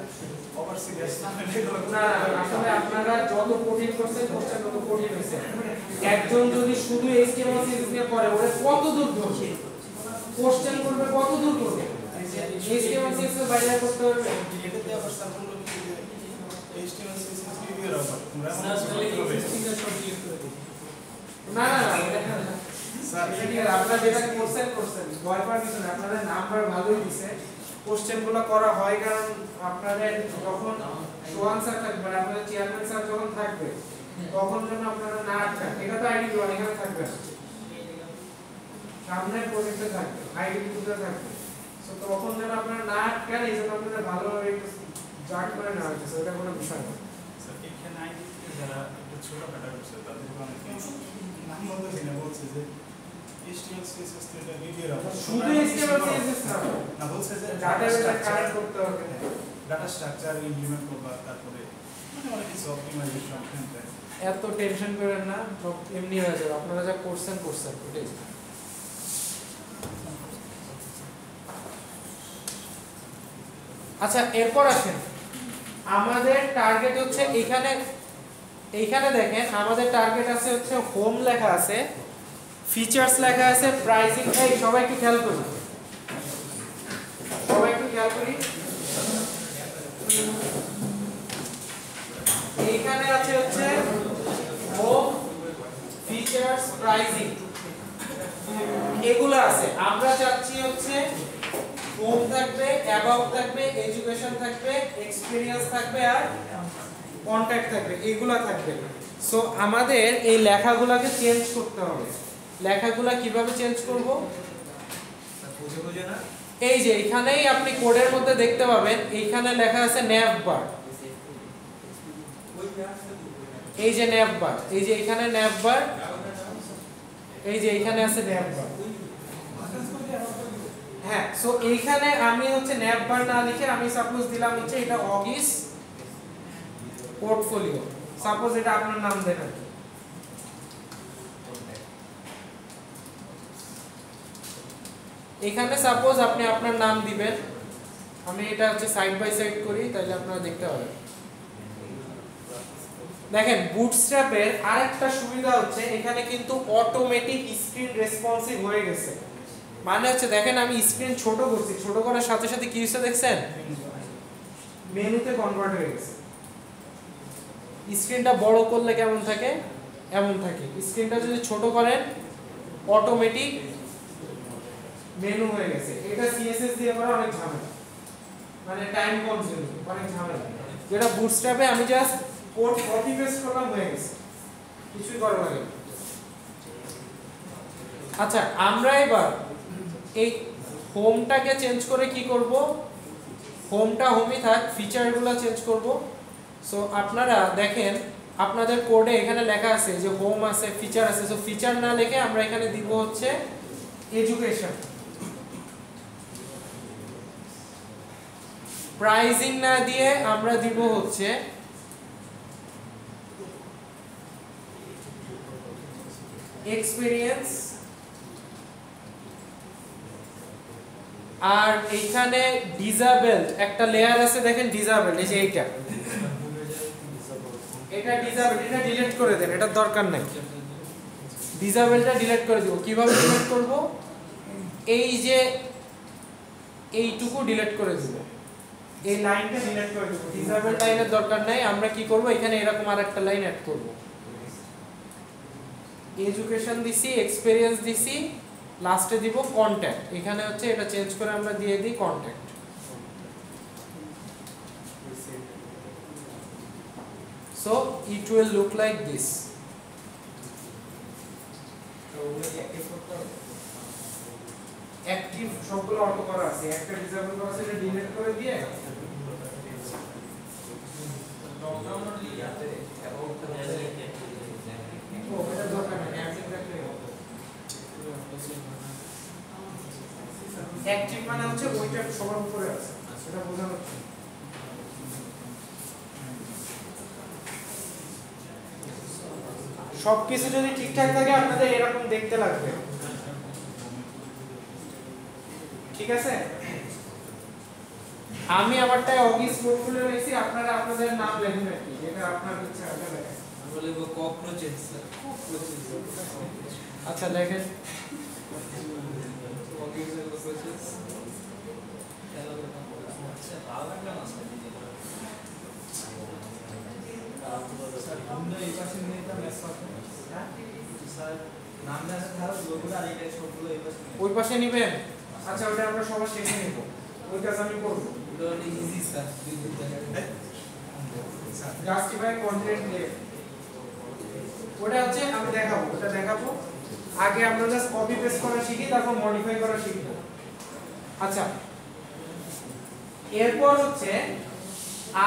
ওভার সিরিয়াস না আসলে আপনারা যত কঠিন করছেন কোশ্চেন তত কঠিন হয়েছে। একজন যদি শুধু HTML CSS নিয়ে পড়ে ওরে কত দূর করবে, কোশ্চেন করবে কত দূর করবে, HTML CSS বাইরে করতে পারবে। এটাতে আবার স্যার বললো যে HTML CSS রিভিউ রাখো তোমরা স্যার তাহলে এক্সিস্টিংটা সব ক্লিয়ার করে দিই। না স্যার আপনারা যেটা করছেন ভয় পাওয়ার কিছু না, আপনাদের নাম্বার ভালোই দিছে, কোশ্চেনগুলো করা হয়, কারণ আপনাদের যখন সোহান স্যার থাকবে, মানে আপনাদের চেয়ারম্যান স্যার যখন থাকবে তখন যেন আপনারা না আটকান। এটা তো আইডি ওয়ান এখানে থাকবে না, সামনে প্রজেক্টে থাকবে, আইডি টুতে থাকবে। সো তখন যেন আপনারা না আটকান, এই জন্য আপনাদের ভালোভাবে একটু জার্ট করে নেওয়া হচ্ছে, ওটা কোনো বিষয় না। স্যার এখানে আইডিতে যারা একটু ছোটখাটো করছে তাদের অনেকে নাম বলতেছি না, বলছে যে HTML CSS তো এটা রিভিউ রাখো শুধু HTML CSS না, বলছে যে ডাটাবেসে কানেক্ট করতে হবে, ডাটা স্ট্রাকচার ইমপ্লিমেন্ট করবা, তারপরে মানে অনেক কিছু অপটিমাইজেশন করতে। এত টেনশন করেন না, সব এমনি হয়ে যাবে, আপনারা যা করছেন ওটাই। আচ্ছা এরপর আসেন, আমাদের টার্গেট হচ্ছে এইখানে দেখেন আমাদের টার্গেট আছে হচ্ছে হোম লেখা আছে, ফিচার্স লেখা আছে, প্রাইসিং। এই সবাই একটু খেয়াল করি, এইখানে আছে হচ্ছে হোম, ফিচার্স, প্রাইসিং, এগুলো আছে। আমরা চাচ্ছি হচ্ছে হোম থাকবে, অ্যাবাউট থাকবে, এডুকেশন থাকবে, এক্সপেরিয়েন্স থাকবে, আর কন্টাক্ট থাকবে, এগুলা থাকবে। সো আমাদের এই লেখাগুলোকে চেঞ্জ করতে হবে। লেখাগুলো কিভাবে চেঞ্জ করব? বুঝে না এই যে এখানেই আপনি কোডের মধ্যে দেখতে পাবেন, এইখানে লেখা আছে ন্যাভবার। এই যে ন্যাভবার, এই যে এখানে ন্যাভবার, এই যে এখানে আছে ন্যাভবার। হ্যাঁ, সো এইখানে আমি হচ্ছে ন্যাভবার না লিখে আমি সাপোজ দিলাম হচ্ছে এটা অগিস পোর্টফোলিও, সাপোজ এটা আপনার নাম দেন। এখানে সাপোজ আপনি আপনার নাম দিবেন, আমি এটা হচ্ছে সাইড বাই সাইড করি, তাহলে আপনারা দেখতে পাবেন। দেখেন বুটস্ট্র্যাপের আরেকটা সুবিধা হচ্ছে এখানে কিন্তু অটোমেটিক স্ক্রিন রেসপন্সিভ হয়ে গেছে। মানে হচ্ছে দেখেন আমি স্ক্রিন ছোট করছি, ছোট করার সাথে সাথে কি হচ্ছে দেখছেন, মেনুতে কনভার্ট হয়ে গেছে। স্ক্রিনটা বড় করলে কেমন থাকে, এমন থাকে। স্ক্রিনটা যদি ছোট করেন অটোমেটিক মেনু হয়ে গেছে। এটা সিএসএস দিয়ে করা অনেক ঝামেলা, মানে টাইম কনজিউমিং, অনেক ঝামেলা। যেটা বুটস্ট্র্যাপে আমি জাস্ট কোড কপি পেস্ট করলাম, হয়ে গেছে, কিছুই করার লাগে না। আচ্ছা আমরা এবার এই হোমটাকে চেঞ্জ করে কি করব, হোমটা হোমই থাক, ফিচারগুলো চেঞ্জ করব। সো আপনারা দেখেন আপনাদের কোডে এখানে লেখা আছে যে হোম আছে, ফিচার আছে। সো ফিচার না লিখে আমরা এখানে দিব হচ্ছে এডুকেশন। প্রাইসিং না দিয়ে আমরা দিব হচ্ছে এক্সপেরিয়েন্স। আর এইখানে ডিসেবল একটা লেয়ার আছে, দেখেন ডিসেবল, এই যে এইটা এটা ডিসেবল, এটা ডিলিট করে দেন, এটার দরকার নাই। ডিসেবলটা ডিলিট করে দিব। কিভাবে ডিলিট করব? এই যে এইটুকু ডিলিট করে দিব, এই লাইনটা ডিলিট করে দিব। ডিসেবল লাইনের দরকার নাই। আমরা কি করব, এখানে এরকম আরেকটা লাইন অ্যাড করব। এডুকেশন দিছি, এক্সপেরিয়েন্স দিছি, লাস্টে দিব কন্টাক্ট। এখানে হচ্ছে এটা চেঞ্জ করে আমরা দিয়ে দিই contact. So it will look like this. Active সবগুলো অটো করা আছে, একটা ডিসেবল করা আছে, এটা ডিলিট করে দিয়ে অ্যাক্টিভ মানে হচ্ছে ওইটা সবার উপরে আছে, সেটা বোঝানো হচ্ছে। সবকিছু যদি ঠিকঠাক থাকে আপনাদের এরকম দেখতে লাগবে, ঠিক আছে? আমি আমারটায় অগিস পোর্টফোলিও লিখছি, আপনারা আপনাদের নাম লিখবেন আর কি, যেটা আপনার ইচ্ছা হবে লেখেন। আমি বলবো ককরোচেস স্যার, ককরোচেস। আচ্ছা লেখেন অগিস ককরোচেস। স্যার আমরা এই পাশে নিয়ে এটা ম্যাচ করতে স্যার নাম না থাকা লোকগুলো আর এটা সবগুলো এই পাশে ওই পাশে নেবেন। আচ্ছা ওটা আমরা সবার শেষে নেব, ওই কাজ আমি করব। এটা easy sir, justify content left, ওটা হচ্ছে আমি দেখাবো, ওটা দেখাবো। আগে আমরা জাস্ট কপি পেস্ট করা শিখি, তারপর মডিফাই করা শিখব। আচ্ছা এরপর হচ্ছে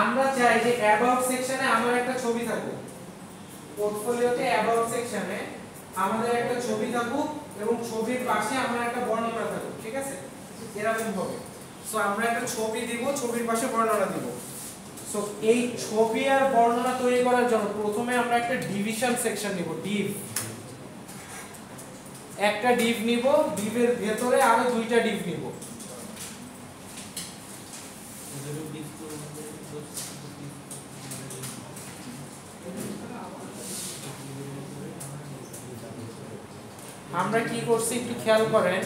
আমরা চাই যে অ্যাবাউট সেকশনে আমার একটা ছবি থাকুক, পোর্টফোলিওতে অ্যাবাউট সেকশনে আমাদের একটা ছবি থাকুক এবং ছবির পাশে আমার একটা বর্ণনা থাকুক, ঠিক আছে? এরকম হবে। সো আমরা একটা ছবি দিব, ছবির পাশে বর্ণনা দিব। সো এই ছবি আর বর্ণনা তৈরি করার জন্য প্রথমে আমরা একটা ডিভিশন সেকশন নিব, ডিভ। একটা ডিভ নিব, ডিভের ভেতরে আরো দুইটা ডিভ নিব। আমরা কি করছি একটু খেয়াল করেন,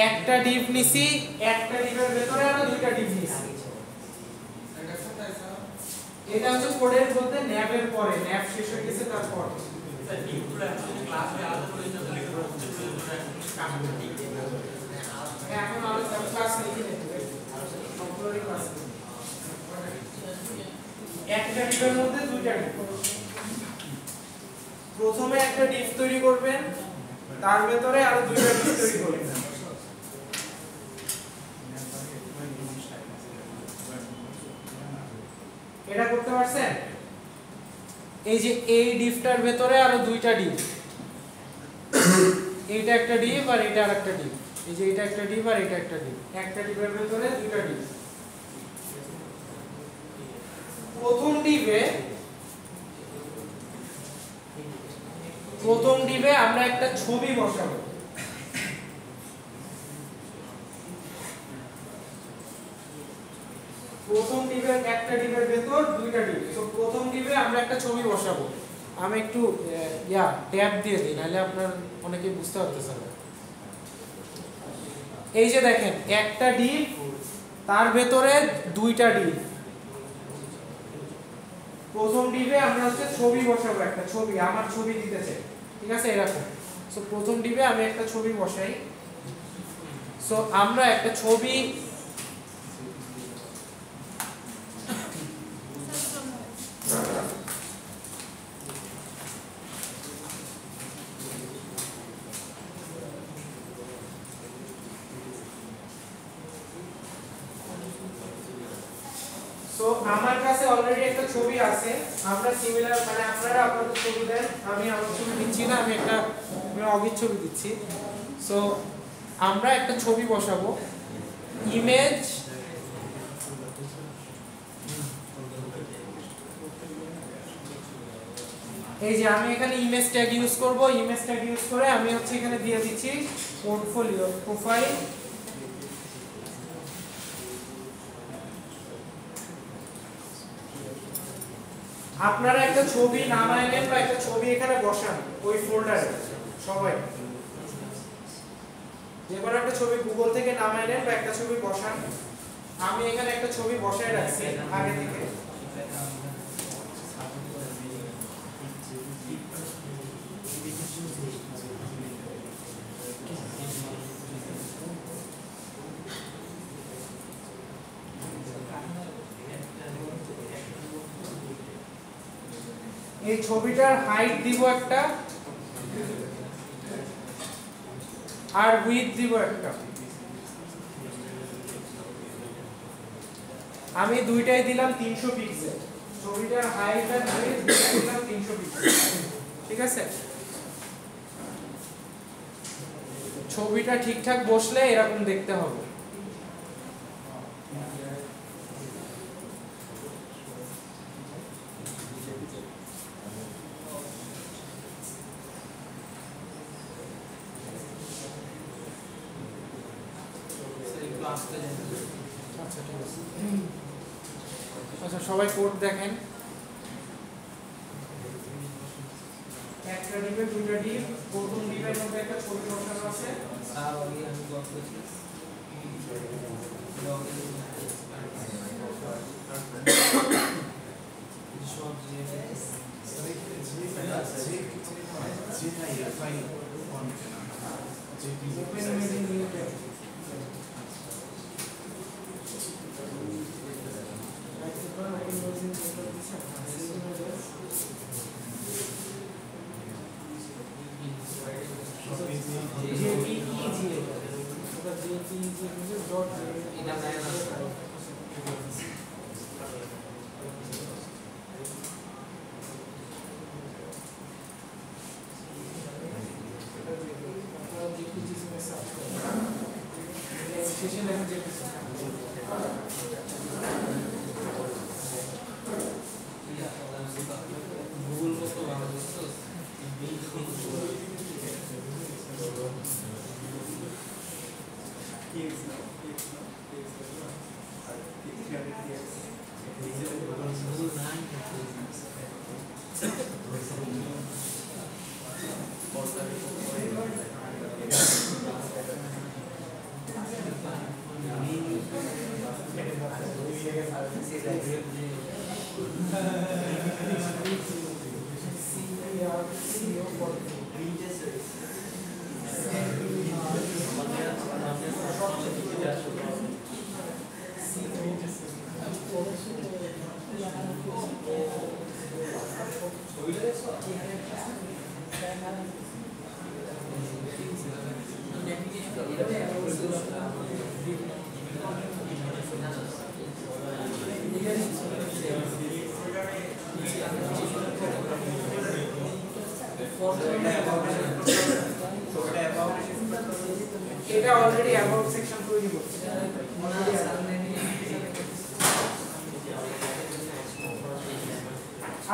একটা ডিভ নিছি, একটা ডিভের ভেতরে আরো দুইটা ডিভ নিছি। এটা হচ্ছে কোডের মধ্যে ন্যাবের পরে, ন্যাব শেষ হয়ে গেছে তারপর স্যার ডিপগুলো অ্যাকচুয়ালি ক্লাসে আলাদা করে যখন লিখে রাখতে এখন আমরা ক্লাস লিখে নেব, সবগুলোরই ক্লাস। একটা ডিভের মধ্যে দুইটা ডিভ। প্রথমে একটা ডিভ তৈরি করবেন, তার ভেতরে আরো দুইটা ডিভ তৈরি করবেন। এটা করতে পারছেন? এই যে এই ডিভটার ভেতরে আরো দুইটা ডিভ, এইটা একটা ডিভ আর এটা আরেকটা ডিভ। এই যে এটা একটা ডিভ আর এটা একটা ডিভ, একটা ডিভের ভেতরে দুইটা ডিভ। প্রথম ডিভে আমরা একটা ছবি বসাবো। প্রথম ডিভের একটা ডিভের ভেতর দুইটা ডিভ। তো প্রথম ডিভে আমরা একটা ছবি বসাবো। আমি একটু ট্যাব দিয়ে দিই, নাহলে আপনার অনেকে বুঝতে পারতেছেন না। এই যে দেখেন একটা ডিভ, তার ভেতরে দুইটা ডিভ। প্রথম ডিভে আমরা হচ্ছে ছবি বসাবো, একটা ছবি, আমার ছবি দিতেছে, ঠিক আছে? এরকম। সো প্রথম ডিভে আমি একটা ছবি বসাই। সো আমরা একটা ছবি, তো আমার কাছে অলরেডি একটা ছবি আছে। আমরা সিমিলার, মানে আপনারা আপনাদের ছবি দেন, আমি আমার ছবি দিচ্ছি না, আমি অগির ছবি দিচ্ছি। সো আমরা একটা ছবি বসাবো, ইমেজ, এই যে আমি এখানে ইমেজ ট্যাগ ইউজ করব। ইমেজ ট্যাগ ইউজ করে আমি হচ্ছে এখানে দিয়ে দিচ্ছি পোর্টফোলিও প্রোফাইল। আপনারা একটা ছবি নামায় নেন বা একটা ছবি এখানে বসান ওই ফোল্ডারে সবাই। যেবার একটা ছবি গুগল থেকে নামায় নেন বা একটা ছবি বসান। আমি এখানে একটা ছবি বসায় রাখছি আগে থেকে। এই ছবিটার হাইট দিব একটা আর উইডথ দিব একটা। আমি দুইটাই দিলাম 300 পিক্সেল। ছবিটার হাইট আর উইডথ দিলাম 300 পিক্সেল। ঠিক আছে, ছবিটা ঠিকঠাক বসলে এরকম দেখতে হবে। আচ্ছা সবাই কোড দেখেন। একটা ডিপে দুইটা ডিপ, প্রথম ডিপের মধ্যে একটা ছবি বসানো আছে। এটা অলরেডি অ্যাবাউট সেকশন তৈরি করছে।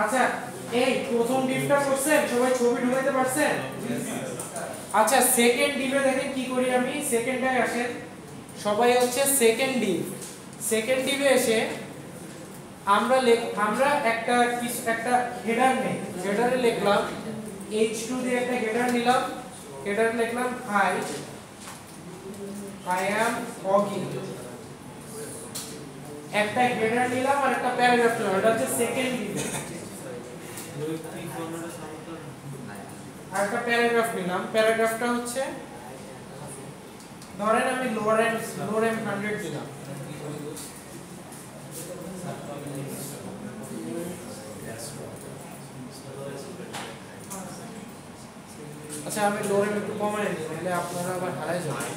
আচ্ছা এই প্রথম ডিপটা করছেন, সবাই ছবি ঢুকাইতে পারছেন? আচ্ছা সেকেন্ড ডিপে দেখেন কি করি আমি। সেকেন্ডটায় আসেন সবাই, হচ্ছে সেকেন্ড ডিপ। সেকেন্ড ডিপে এসে আমরা একটা হেডার নেই। হেডারে লিখলাম h2 দিয়ে একটা হেডার নিলাম। হেডারে লিখলাম হাই I am walking। একটা হেডার নিলাম আর একটা প্যারাগ্রাফ নিলাম। এটা হচ্ছে সেকেন্ড ডিপে। আর একটা প্যারাগ্রাফ নিলাম। প্যারাগ্রাফটা হচ্ছে ধরেন আমি লোয়ার এম 100 দিলাম। আচ্ছা আমি লোয়ার এম একটু কমাই নিই, নাহলে আপনারা আবার হারাই যাবেন।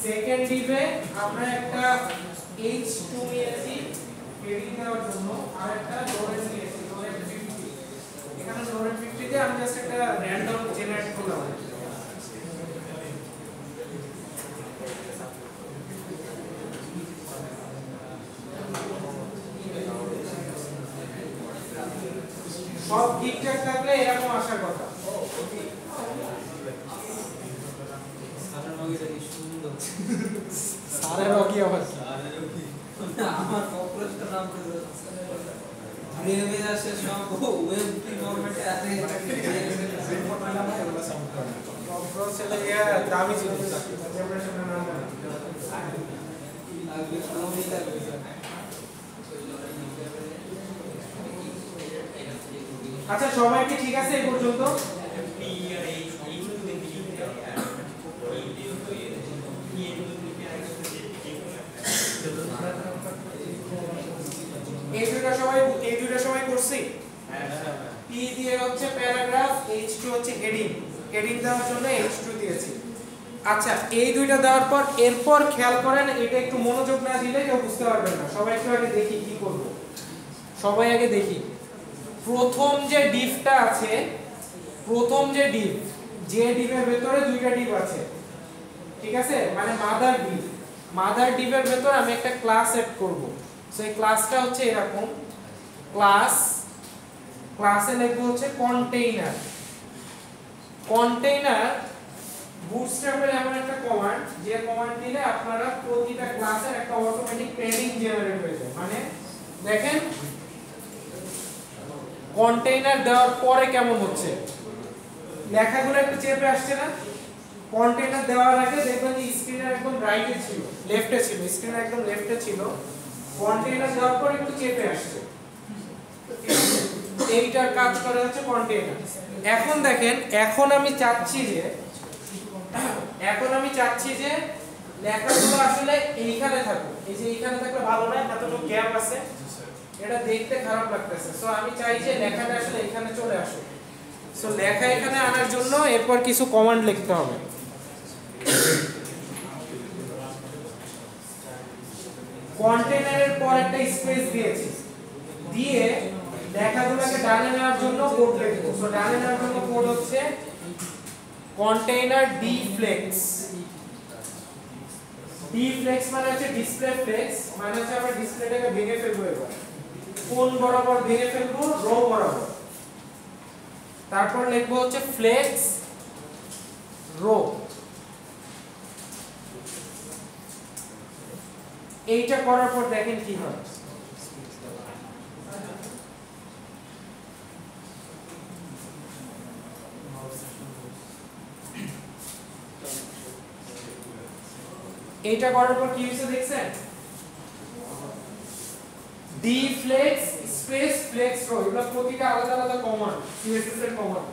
সেকেন্ড ডিপে আমরা একটা h2 নিয়েছি হেডিং দেওয়ার জন্য, আর একটা লোরেন্স নিয়েছি লোরেন্স 50। এখানে জাস্ট একটা র্যান্ডম জেনারেট করলাম। সব ঠিকঠাক থাকলে এরকম আসার কথা। স্যারেরও কি অবস্থা? আমার কর্পোরেশনের নাম ব্রেভে আসে সব ওয়েব কি ফরম্যাটে আছে কর্পোরেশনে দামি ছিল জেনারেশনের নাম আগে সবই লাগবে স্যার। আচ্ছা সবাই কি ঠিক আছে এই পর্যন্ত? এই দুইটা সবাই করছি। পি দিয়ে হচ্ছে প্যারাগ্রাফ, H2 হচ্ছে হেডিং। হেডিং দেওয়ার জন্য H2 দিয়েছি। আচ্ছা এই দুইটা দেওয়ার পর এরপর খেয়াল করেন, এটা একটু মনোযোগ না দিলে কেউ বুঝতে পারবেন না। সবাই একটু আগে দেখি কি করব। সবাই আগে দেখি প্রথম যে ডিভটা আছে, প্রথম যে ডিভ, যে ডিভের ভেতরে দুইটা ডিভ আছে, ঠিক আছে, মানে মাদার ডিভ। মাদার ডিভের ভেতর আমি একটা ক্লাস সেট করব। সেই ক্লাসটা হচ্ছে এরকম ক্লাস, ক্লাসে লিখবো হচ্ছে কন্টেইনার। কন্টেইনার বুটস্ট্র্যাপের এমন একটা কমান্ড, যে কমান্ড দিলে আপনারা প্রতিটা ক্লাসের একটা অটোমেটিক প্যাডিং জেনারেট হয়ে যায়। মানে দেখেন কন্টেইনার দেওয়ার পরে কেমন হচ্ছে, লেখাগুলো একটু চেপে আসছে না? কন্টেইনার দেওয়ার আগে দেখবেন যে স্ক্রিনের একদম রাইটে ছিল, লেফটে ছিল, স্ক্রিনের একদম লেফটে ছিল। কন্টেইনার দেওয়ার পর একটু চেপে আসছে। এইটার কাজ করে হচ্ছে কন্টেইনার। এখন দেখেন, এখন আমি চাচ্ছি যে লেখাগুলো আসলে এইখানে থাকুক। এই যে এইখানে থাকলে ভালো না, এতটুকু গ্যাপ আছে, এটা দেখতে খারাপ লাগতেছে। সো আমি চাই যে লেখাটা আসলে এখানে চলে আসুক। সো লেখা এখানে আনার জন্য এরপর কিছু কমান্ড লিখতে হবে। কন্টেইনারের পর একটা স্পেস দিয়েছি, দিয়ে লেখাগুলোকে ডানে নেওয়ার জন্য কোড লিখব। সো ডানে নেওয়ার জন্য কোড হচ্ছে কন্টেইনার ডিফ্লেক্স। ডিফ্লেক্স মানে হচ্ছে ডিসপ্লে ফ্লেক্স, মানে হচ্ছে আমরা ডিসপ্লেটাকে ভেঙে ফেলবো। এবার কোন বরাবর ভেঙে ফেলবো? রো বরাবর। তারপর লিখবো হচ্ছে ফ্লেক্স রো। এইটা করার পর দেখেন কি হয়। এইটা করার পর কি হয়েছে দেখছেন? D flex space flex row, এগুলো প্রতিটা আলাদা আলাদা কমান্ড, সিএসএস এর কমান্ড।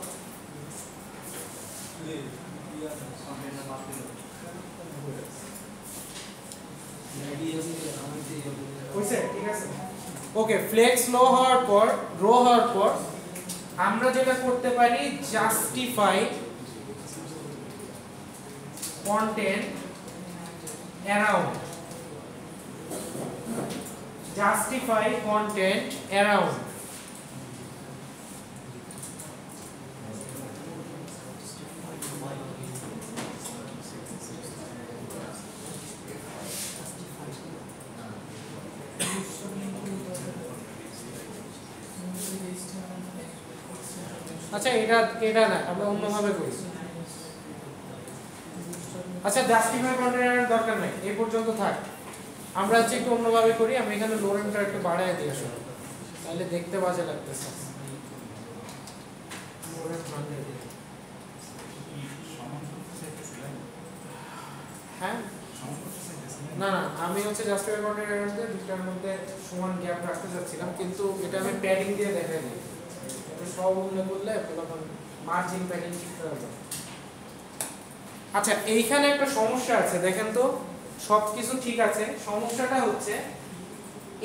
বুঝছে? ঠিক আছে, ওকে। ফ্লেক্স লো হওয়ার পর, রো হওয়ার পর আমরা যেটা করতে পারি, justify content around, justify content around। আচ্ছা এটা না, আমরা অন্যভাবে করি। আচ্ছা জাস্টিফাই কন্টেন্ট দরকার নাই, এই পর্যন্ত থাক। আমরা হচ্ছে একটু অন্যভাবে করি। আমি এখানে লোরেন্টটা একটু বাড়ায় দিয়ে আসলে, তাহলে দেখতে বাজে লাগতেছে। হ্যাঁ না না, আমি হচ্ছে জাস্টিফাই কন্টেন্ট দুটার মধ্যে সমান গ্যাপ রাখতে চাচ্ছিলাম, কিন্তু এটা আমি প্যাডিং দিয়ে দেখাই দিই। সব উল্লেখ করলে তখন মার্জিন প্যাডিং শিখতে হবে। আচ্ছা এইখানে একটা সমস্যা আছে, দেখেন তো সবকিছু ঠিক আছে, সমস্যাটা হচ্ছে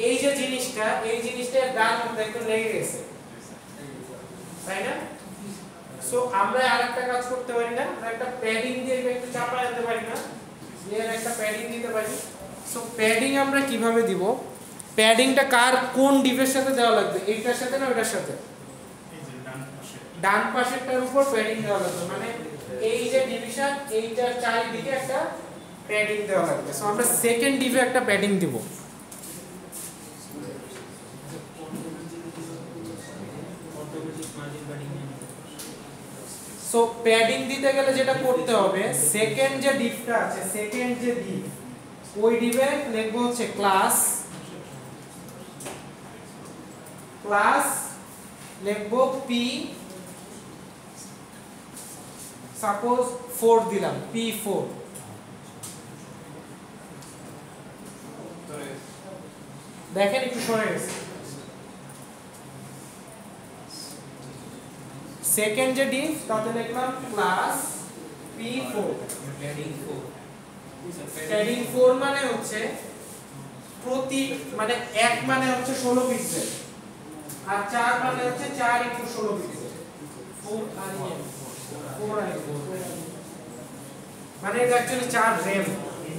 এই যে জিনিসটা, এই জিনিসটা ডান মধ্যে একটু লেগে গেছে, তাই না? সো আমরা আরেকটা কাজ করতে পারি না? আমরা একটা প্যাডিং দিয়ে একটু চাপায় দিতে পারি না? এর একটা প্যাডিং দিতে পারি। সো প্যাডিং আমরা কিভাবে দিব? প্যাডিংটা কার কোন ডিভের সাথে দেওয়া লাগবে? এইটার সাথে না ওটার সাথে? ডান পাশেরটার উপর প্যাডিং দেওয়া লাগবে, মানে এই যে ডিভিশন এইটার চারিদিকে একটা প্যাডিং দেওয়া লাগবে। সো আমরা সেকেন্ড ডিভে একটা প্যাডিং দিব। সো প্যাডিং দিতে গেলে যেটা করতে হবে, সেকেন্ড যে ডিভটা আছে, সেকেন্ড যে ডিভ, ওই ডিভে লিখবো হচ্ছে ক্লাস লিখবো পি, সাপোজ 4 দিলাম, P4। দেখেন একটু সরে গেছে। সেকেন্ড যে ডিভ তাতে লিখলাম ক্লাস P4। প্যাডিং 4 মানে হচ্ছে প্রতি, মানে 1 মানে হচ্ছে 16 পিক্সেল, আর 4 মানে হচ্ছে 4 × 16 পিক্সেল, 4 মানে এটা অ্যাকচুয়ালি 4 র্যাম,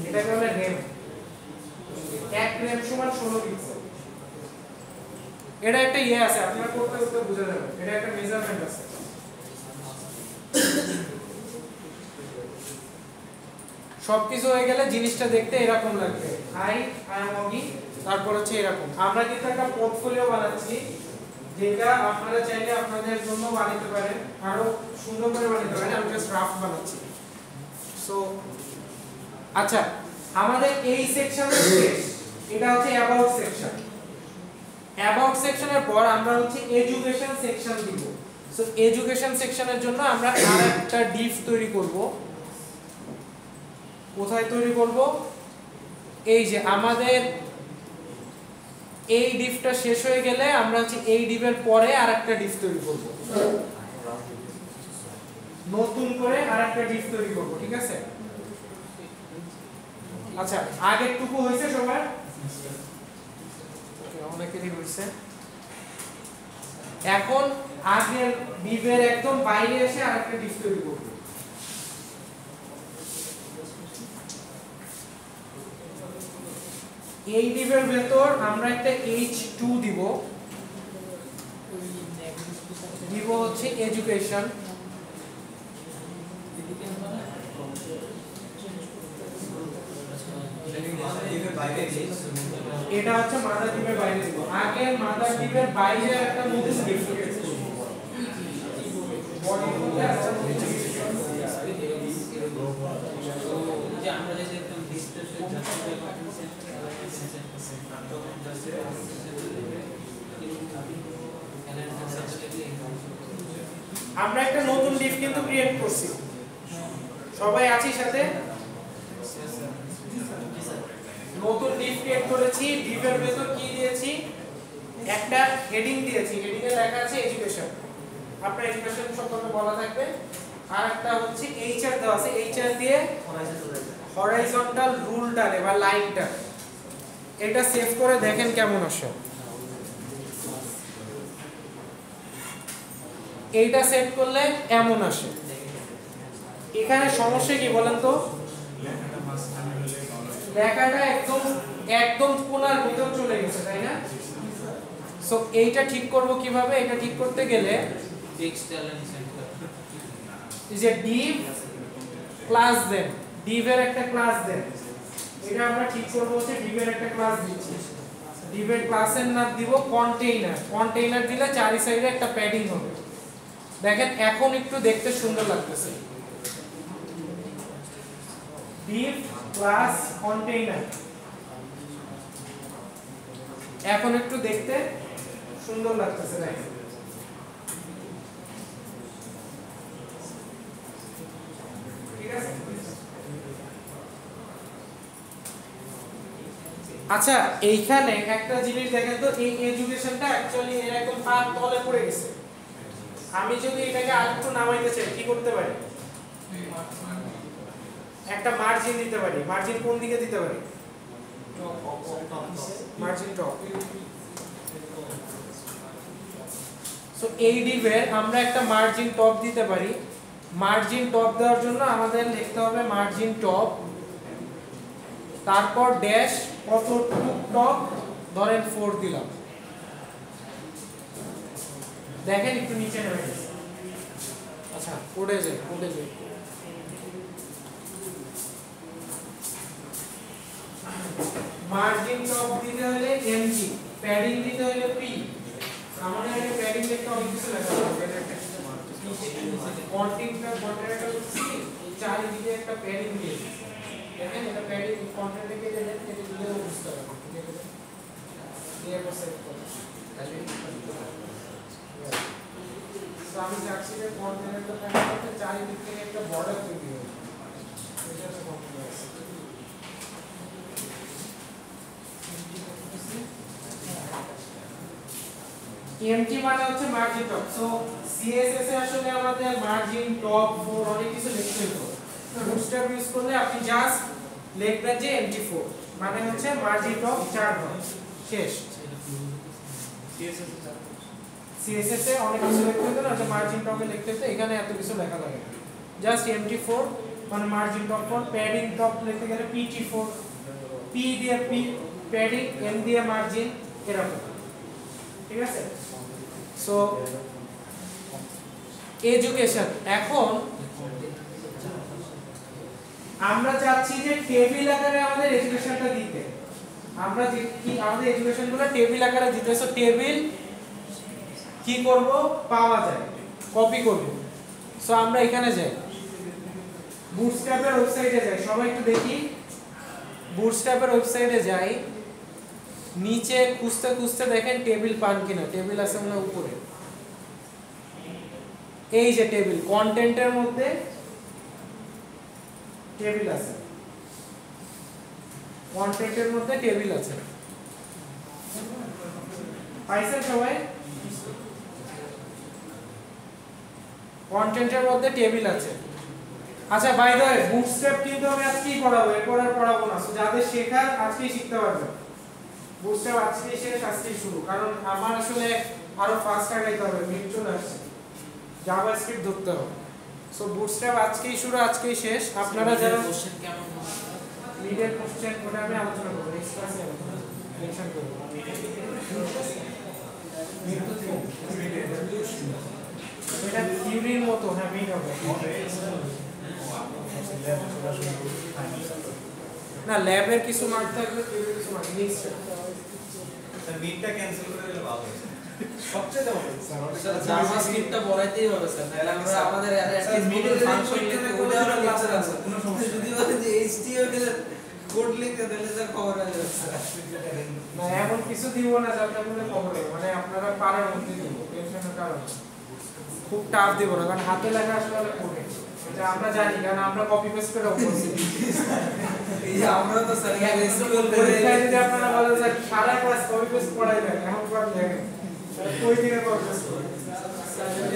এটাকে বলে র্যাম। 1 র্যাম সমান 16 পিক্সেল। এটা একটা ইয়ে আছে, আপনারা করতে করতে বুঝে যাবেন, এটা একটা মেজারমেন্ট আছে। সবকিছু হয়ে গেলে জিনিসটা দেখতে এরকম লাগবে, আই এম অগি, তারপর হচ্ছে এরকম। আমরা কিন্তু একটা পোর্টফোলিও বানাচ্ছি, যেটা আপনারা চাইলে আপনাদের জন্য বানাতে পারেন, আরো সুন্দর করে বানাতে পারেন। আমি জাস্ট রাফ বানাচ্ছি। সো আচ্ছা, আমাদের এই সেকশন শেষ, এটা হচ্ছে অ্যাবাউট সেকশন। অ্যাবাউট সেকশনের পর আমরা হচ্ছে এডুকেশন সেকশন দিব। সো এডুকেশন সেকশনের জন্য আমরা আরেকটা ডিভ তৈরি করব। কোথায় তৈরি করব? এই যে আমাদের এই ডিভটা শেষ হয়ে গেলে আমরা হচ্ছে এই ডিভের পরে আরেকটা ডিভ তৈরি করব, নতুন করে আরেকটা ডিভ তৈরি করব, ঠিক আছে? আচ্ছা, আগেরটুকু হয়েছে সবার? অনেকেরই হয়েছে। এখন আগের ডিভের একদম বাইরে এসে আরেকটা ডিভ তৈরি করব। এই ডিভের ভেতর আমরা একটা H2 দিব হচ্ছে এডুকেশন। এটা হচ্ছে মাদার ডিভের বাইরে দিব। আগে মাদার ডিভের বাইরে একটা নতুন ডিভ ক্রিয়েট করব, বডি মধ্যে একটা নতুন ডিভ যে আমরা যে একদম ডিসপ্লেতে যাচ্ছে আমরা একটা নতুন ডিভ কিন্তু ক্রিয়েট করছি। সবাই আছি সাথে? নতুন ডিভ ক্রিয়েট করেছি। ডিভের ভেতর কি দিয়েছি? একটা হেডিং দিয়েছি, হেডিং এ লেখা আছে এডুকেশন। আপনার এডুকেশন সম্পর্কে বলা থাকবে। আর একটা হচ্ছে এইচআর দেওয়া আছে, এইচআর দিয়ে হরাইজন্টাল রুলটা বা লাইনটা, এটা সেভ করে দেখেন কেমন আসে। এইটা সেট করলে এমন আসে। এখানে সমস্যা কি বলেন তো? লেখাটা একদম কোণার ভিতর চলে গেছে, তাই না? সো এইটা ঠিক করব কিভাবে? এটা ঠিক করতে গেলে যে ডিভ ক্লাস দেন, ডিভের একটা ক্লাস দেন। এটা আমরা ঠিক করব হচ্ছে ডিভের একটা ক্লাস দিচ্ছি। ডিভের ক্লাসের নাম দিব কন্টেইনার। কন্টেইনার দিলে চারি সাইডে একটা প্যাডিং হবে। দেখেন এখন একটু দেখতে সুন্দর লাগতেছে। ডিভ ক্লাস কন্টেইনার এখন একটু দেখতে সুন্দর লাগতেছে, দেখেন। ঠিক আছে? আচ্ছা, এইখানে একটা জিনিস দেখেন তো, এই এডুকেশনটা অ্যাকচুয়ালি এরকম পা তলে পড়ে গেছে। আমি যদি এটাকে আরেকটু নামাইতে চাই কি করতে পারি? একটা মার্জিন দিতে পারি। মার্জিন কোন দিকে দিতে পারি? Margin top. সো এই ডিভে আমরা একটা মার্জিন টপ দিতে পারি। মার্জিন টপ দেওয়ার জন্য আমাদের লিখতে হবে মার্জিন টপ, তারপর ড্যাশ কতটুকু টপ, ধরেন 4 দিলাম। দেখেন একটু নিচে নেমে গেছে। আচ্ছা কোডে যাই মার্জিন টপ দিতে হলে এমজি, প্যাডিং দিতে হলে পি। আমাদের এখানে প্যাডিং লিখতে অনেক কিছু লেখা আছে, এটা একটা কন্টেন্টটা কন্টেন্টটা হচ্ছে এই চারিদিকে একটা প্যাডিং দিয়ে দেখেন, এটা প্যাডিং কন্টেন্ট থেকে দিলেন, এটা দিলেও বুঝতে পারবেন। ঠিক আছে, দিয়ে সেট করুন। তো আমি চাচ্ছি যে কন্টেন্টটা প্যাডিংটা চারিদিক থেকে একটা বর্ডার তৈরি হবে, এটা হচ্ছে কন্টেন্ট। এমটি মানে হচ্ছে মার্জিন টপ। সো সিএসএস এ আসলে আমাদের মার্জিন টপ ফোর অনেক কিছু লিখতে হতো। বুটস্ট্র্যাপ ইউজ করলে আপনি জাস্ট লিখবেন যে এমটি4 মানে হচ্ছে মার্জিন টপ 4 ঘর শেষ। সিএসএস এ অনেক কিছু লিখতে হতো না, যে মার্জিন টপে লিখতে হতো, এখানে এত কিছু লেখা লাগে না, জাস্ট এমটি4 মানে মার্জিন টপ 4। প্যাডিং টপ লিখতে গেলে পিটি4, পি দিয়ে পি প্যাডিং, এম দিয়ে মার্জিন, এরকম। ঠিক আছে, সো এডুকেশন। এখন আমরা চাচ্ছি যে টেবিল আকারে আমাদের এডুকেশনটা দিতে, আমরা যে কি আমাদের এডুকেশনগুলো টেবিল আকারে দিতে। সো টেবিল কি করব, পাওয়া যায়, কপি করব। সো আমরা এখানে যাই, বুটস্ট্র্যাপের ওয়েবসাইটে যাই, সবাই একটু দেখি। বুটস্ট্র্যাপের ওয়েবসাইটে যাই, নিচে খুঁজতে খুঁজতে দেখেন টেবিল পান কিনা। টেবিল আছে মনে উপরে, এই যে টেবিল, কন্টেন্টের মধ্যে টেবিল আছে, কন্টেন্টের মধ্যে টেবিল আছে, পাইছেন সবাই? কন্টেন্টের মধ্যে টেবিল আছে। আচ্ছা বাই দ্য ওয়ে, বুটস্ট্র্যাপ কিন্তু আমি আজকেই পড়াবো, এরপর আর পড়াবো না। সো যাদের শেখার আজকেই শিখতে পারবেন। বুটস্ট্র্যাপ আজকেই শেষ, আজকেই শুরু, কারণ আমার আসলে আরো ফাস্ট আগাইতে হবে, মিড চলে আসছে, জাভাস্ক্রিপ্ট ধরতে হবে। সো বুটস্ট্র্যাপ আজকেই শুরু, আজকেই শেষ। আপনারা যারা কোশ্চেন কেমন মিডের কোশ্চেন ওটা আমি আলোচনা করব, নেক্সট ক্লাসে মেনশন করব। এটা থিওরির মতো, হ্যাঁ মিড হবে না, ল্যাবের কিছু মার্ক থাকবে, থিওরির কিছু মার্ক নেক্সট। মিডটা ক্যান্সেল করে দিলে ভালো হয়। সবচেয়ে ভালো স্যার, জাভাস্ক্রিপ্টটা পড়াইতেই হবে স্যার, নাহলে আমরা আমাদের মিডল ফাংশন লিখতে ওটা আমরা ক্লাসে আছে কোনো সমস্যা যদি বলে যে এইচটিএমএল এর কোড লিখতে তাহলে স্যার খবর হয়ে যাবে স্যার। না এমন কিছু দিব না যাতে আপনারা খবর হবে, মানে আপনারা পারার মধ্যে দিব, টেনশনের কারণ খুব টাফ দিব না, কারণ হাতে লেখা আসলে পড়ে এটা আমরা জানি, কারণ আমরা কপি পেস্ট করে করছি। এই যে আমরা তো স্যার এসকিউএল করে পরীক্ষায় যদি আপনারা বলেন স্যার সারা ক্লাস কপি পেস্ট পড়াইবেন, এখন পর দেখেন ওই দিনে কপি পেস্ট করে স্যার যদি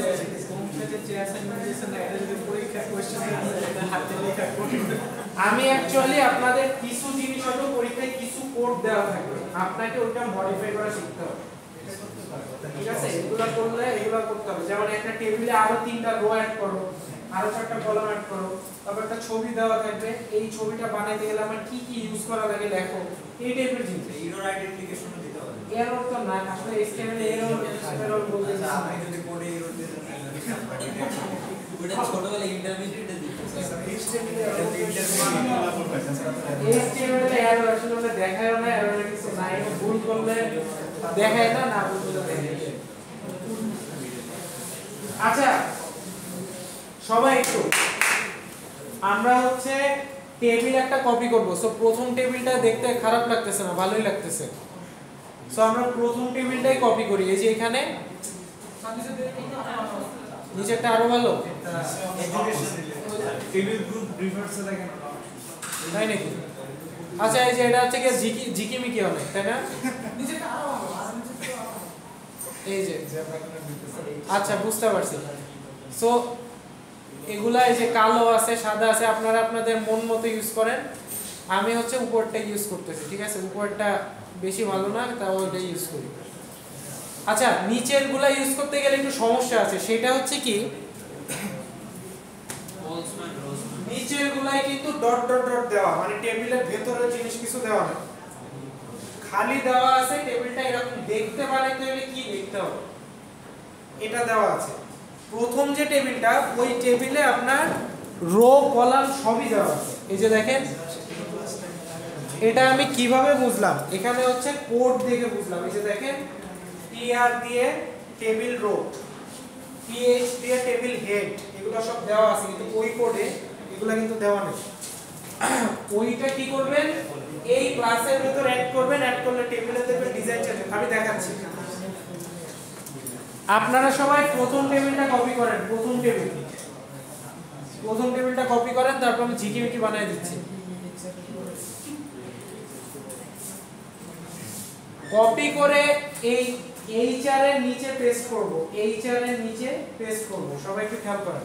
কম্পিউটারে যে অ্যাসাইনমেন্ট দিয়েছেন না, এটা যদি পরীক্ষা কোশ্চেন এটা হাতে লেখা কোড। আমি অ্যাকচুয়ালি আপনাদের কিছু জিনিস হয়তো পরীক্ষায় কিছু কোড দেওয়া থাকবে, আপনাকে ওটা মডিফাই করা শিখতে হবে। ঠিক আছে, এগুলা করলে এগুলা করতে হবে, যেমন একটা টেবিলে আরো 3টা রো অ্যাড করো, আরো 4টা কলাম অ্যাড করো, তারপর একটা ছবি দেওয়া থাকবে, এই ছবিটা বানাইতে গেলে আমার কি কি ইউজ করা লাগে লেখো, এই টাইপের জিনিস। এরর আইডেন্টিফিকেশন দিতে হবে। এরর তো না, আসলে HTML এরর বলতে আপনি যদি কোডে এরর দেন ওটা ছোটবেলা ইন্টারমিডিয়েটে দিত স্যার। HTML এর এরর আসলে ওটা দেখায় না, এরর কিছু নাই, ভুল করলে দেখায় না, না ভুল করলে দেখায়। আচ্ছা সবাই একটু, আমরা হচ্ছে টেবিল একটা কপি করব। সো প্রথম টেবিলটা দেখতে খারাপ লাগতেছে না, ভালোই লাগতেছে। সো আমরা প্রথম টেবিলটাই কপি করি, এই যে এখানে নিচেরটা আরো ভালো, টেবিল গ্রুপ রিভার্সে দেখেন তাই নাকি? আচ্ছা এই যে এটা হচ্ছে কি ঝিকিমিকি অনেক, তাই না? এই যে আচ্ছা বুঝতে পারছি। সো এগুলা এই যে কালো আছে, সাদা আছে, আপনারা আপনাদের মন মতো ইউজ করেন। আমি হচ্ছে উপরটা ইউজ করতেছি, ঠিক আছে? উপরটা বেশি ভালো না, তাও ওইটা ইউজ করি। আচ্ছা নিচের গুলা ইউজ করতে গেলে একটু সমস্যা আছে, সেটা হচ্ছে কি নিচের গুলাই কিন্তু ডট ডট ডট দেওয়া, মানে টেবিলের ভেতরে জিনিস কিছু দেওয়া না, খালি দেওয়া আছে। টেবিলটা এরকম দেখতে বানাইতে হলে কি লিখতে হবে? এটা দেওয়া আছে। প্রথম যে টেবিলটা ওই টেবিলে আপনার রো কলাম সবই দেওয়া আছে। এই যে দেখেন, এটা আমি কিভাবে বুঝলাম, এখানে হচ্ছে কোড দেখে বুঝলাম। এই যে দেখেন, টিআর দিয়ে টেবিল রো, পিএইচ দিয়ে টেবিল হেড, এগুলো সব দেওয়া আছে, কিন্তু ওই কোডে এগুলো কিন্তু দেওয়া নেই। ওইটা কি করবেন, এই ক্লাসের ভিতর অ্যাড করবেন, অ্যাড করলে টেবিলে দেখবেন ডিজাইন চেঞ্জ হবে। আমি দেখাচ্ছি। আপনারা সবাই প্রথম টেবিলটা কপি করেন, প্রথম টেবিলটা কপি করেন, তারপর আমি ঝিকিমিকি বানিয়ে দিচ্ছি। কপি করে এই এইচআর এর নিচে পেস্ট করব, এইচআর এর নিচে পেস্ট করব। সবাই একটু খেয়াল করেন।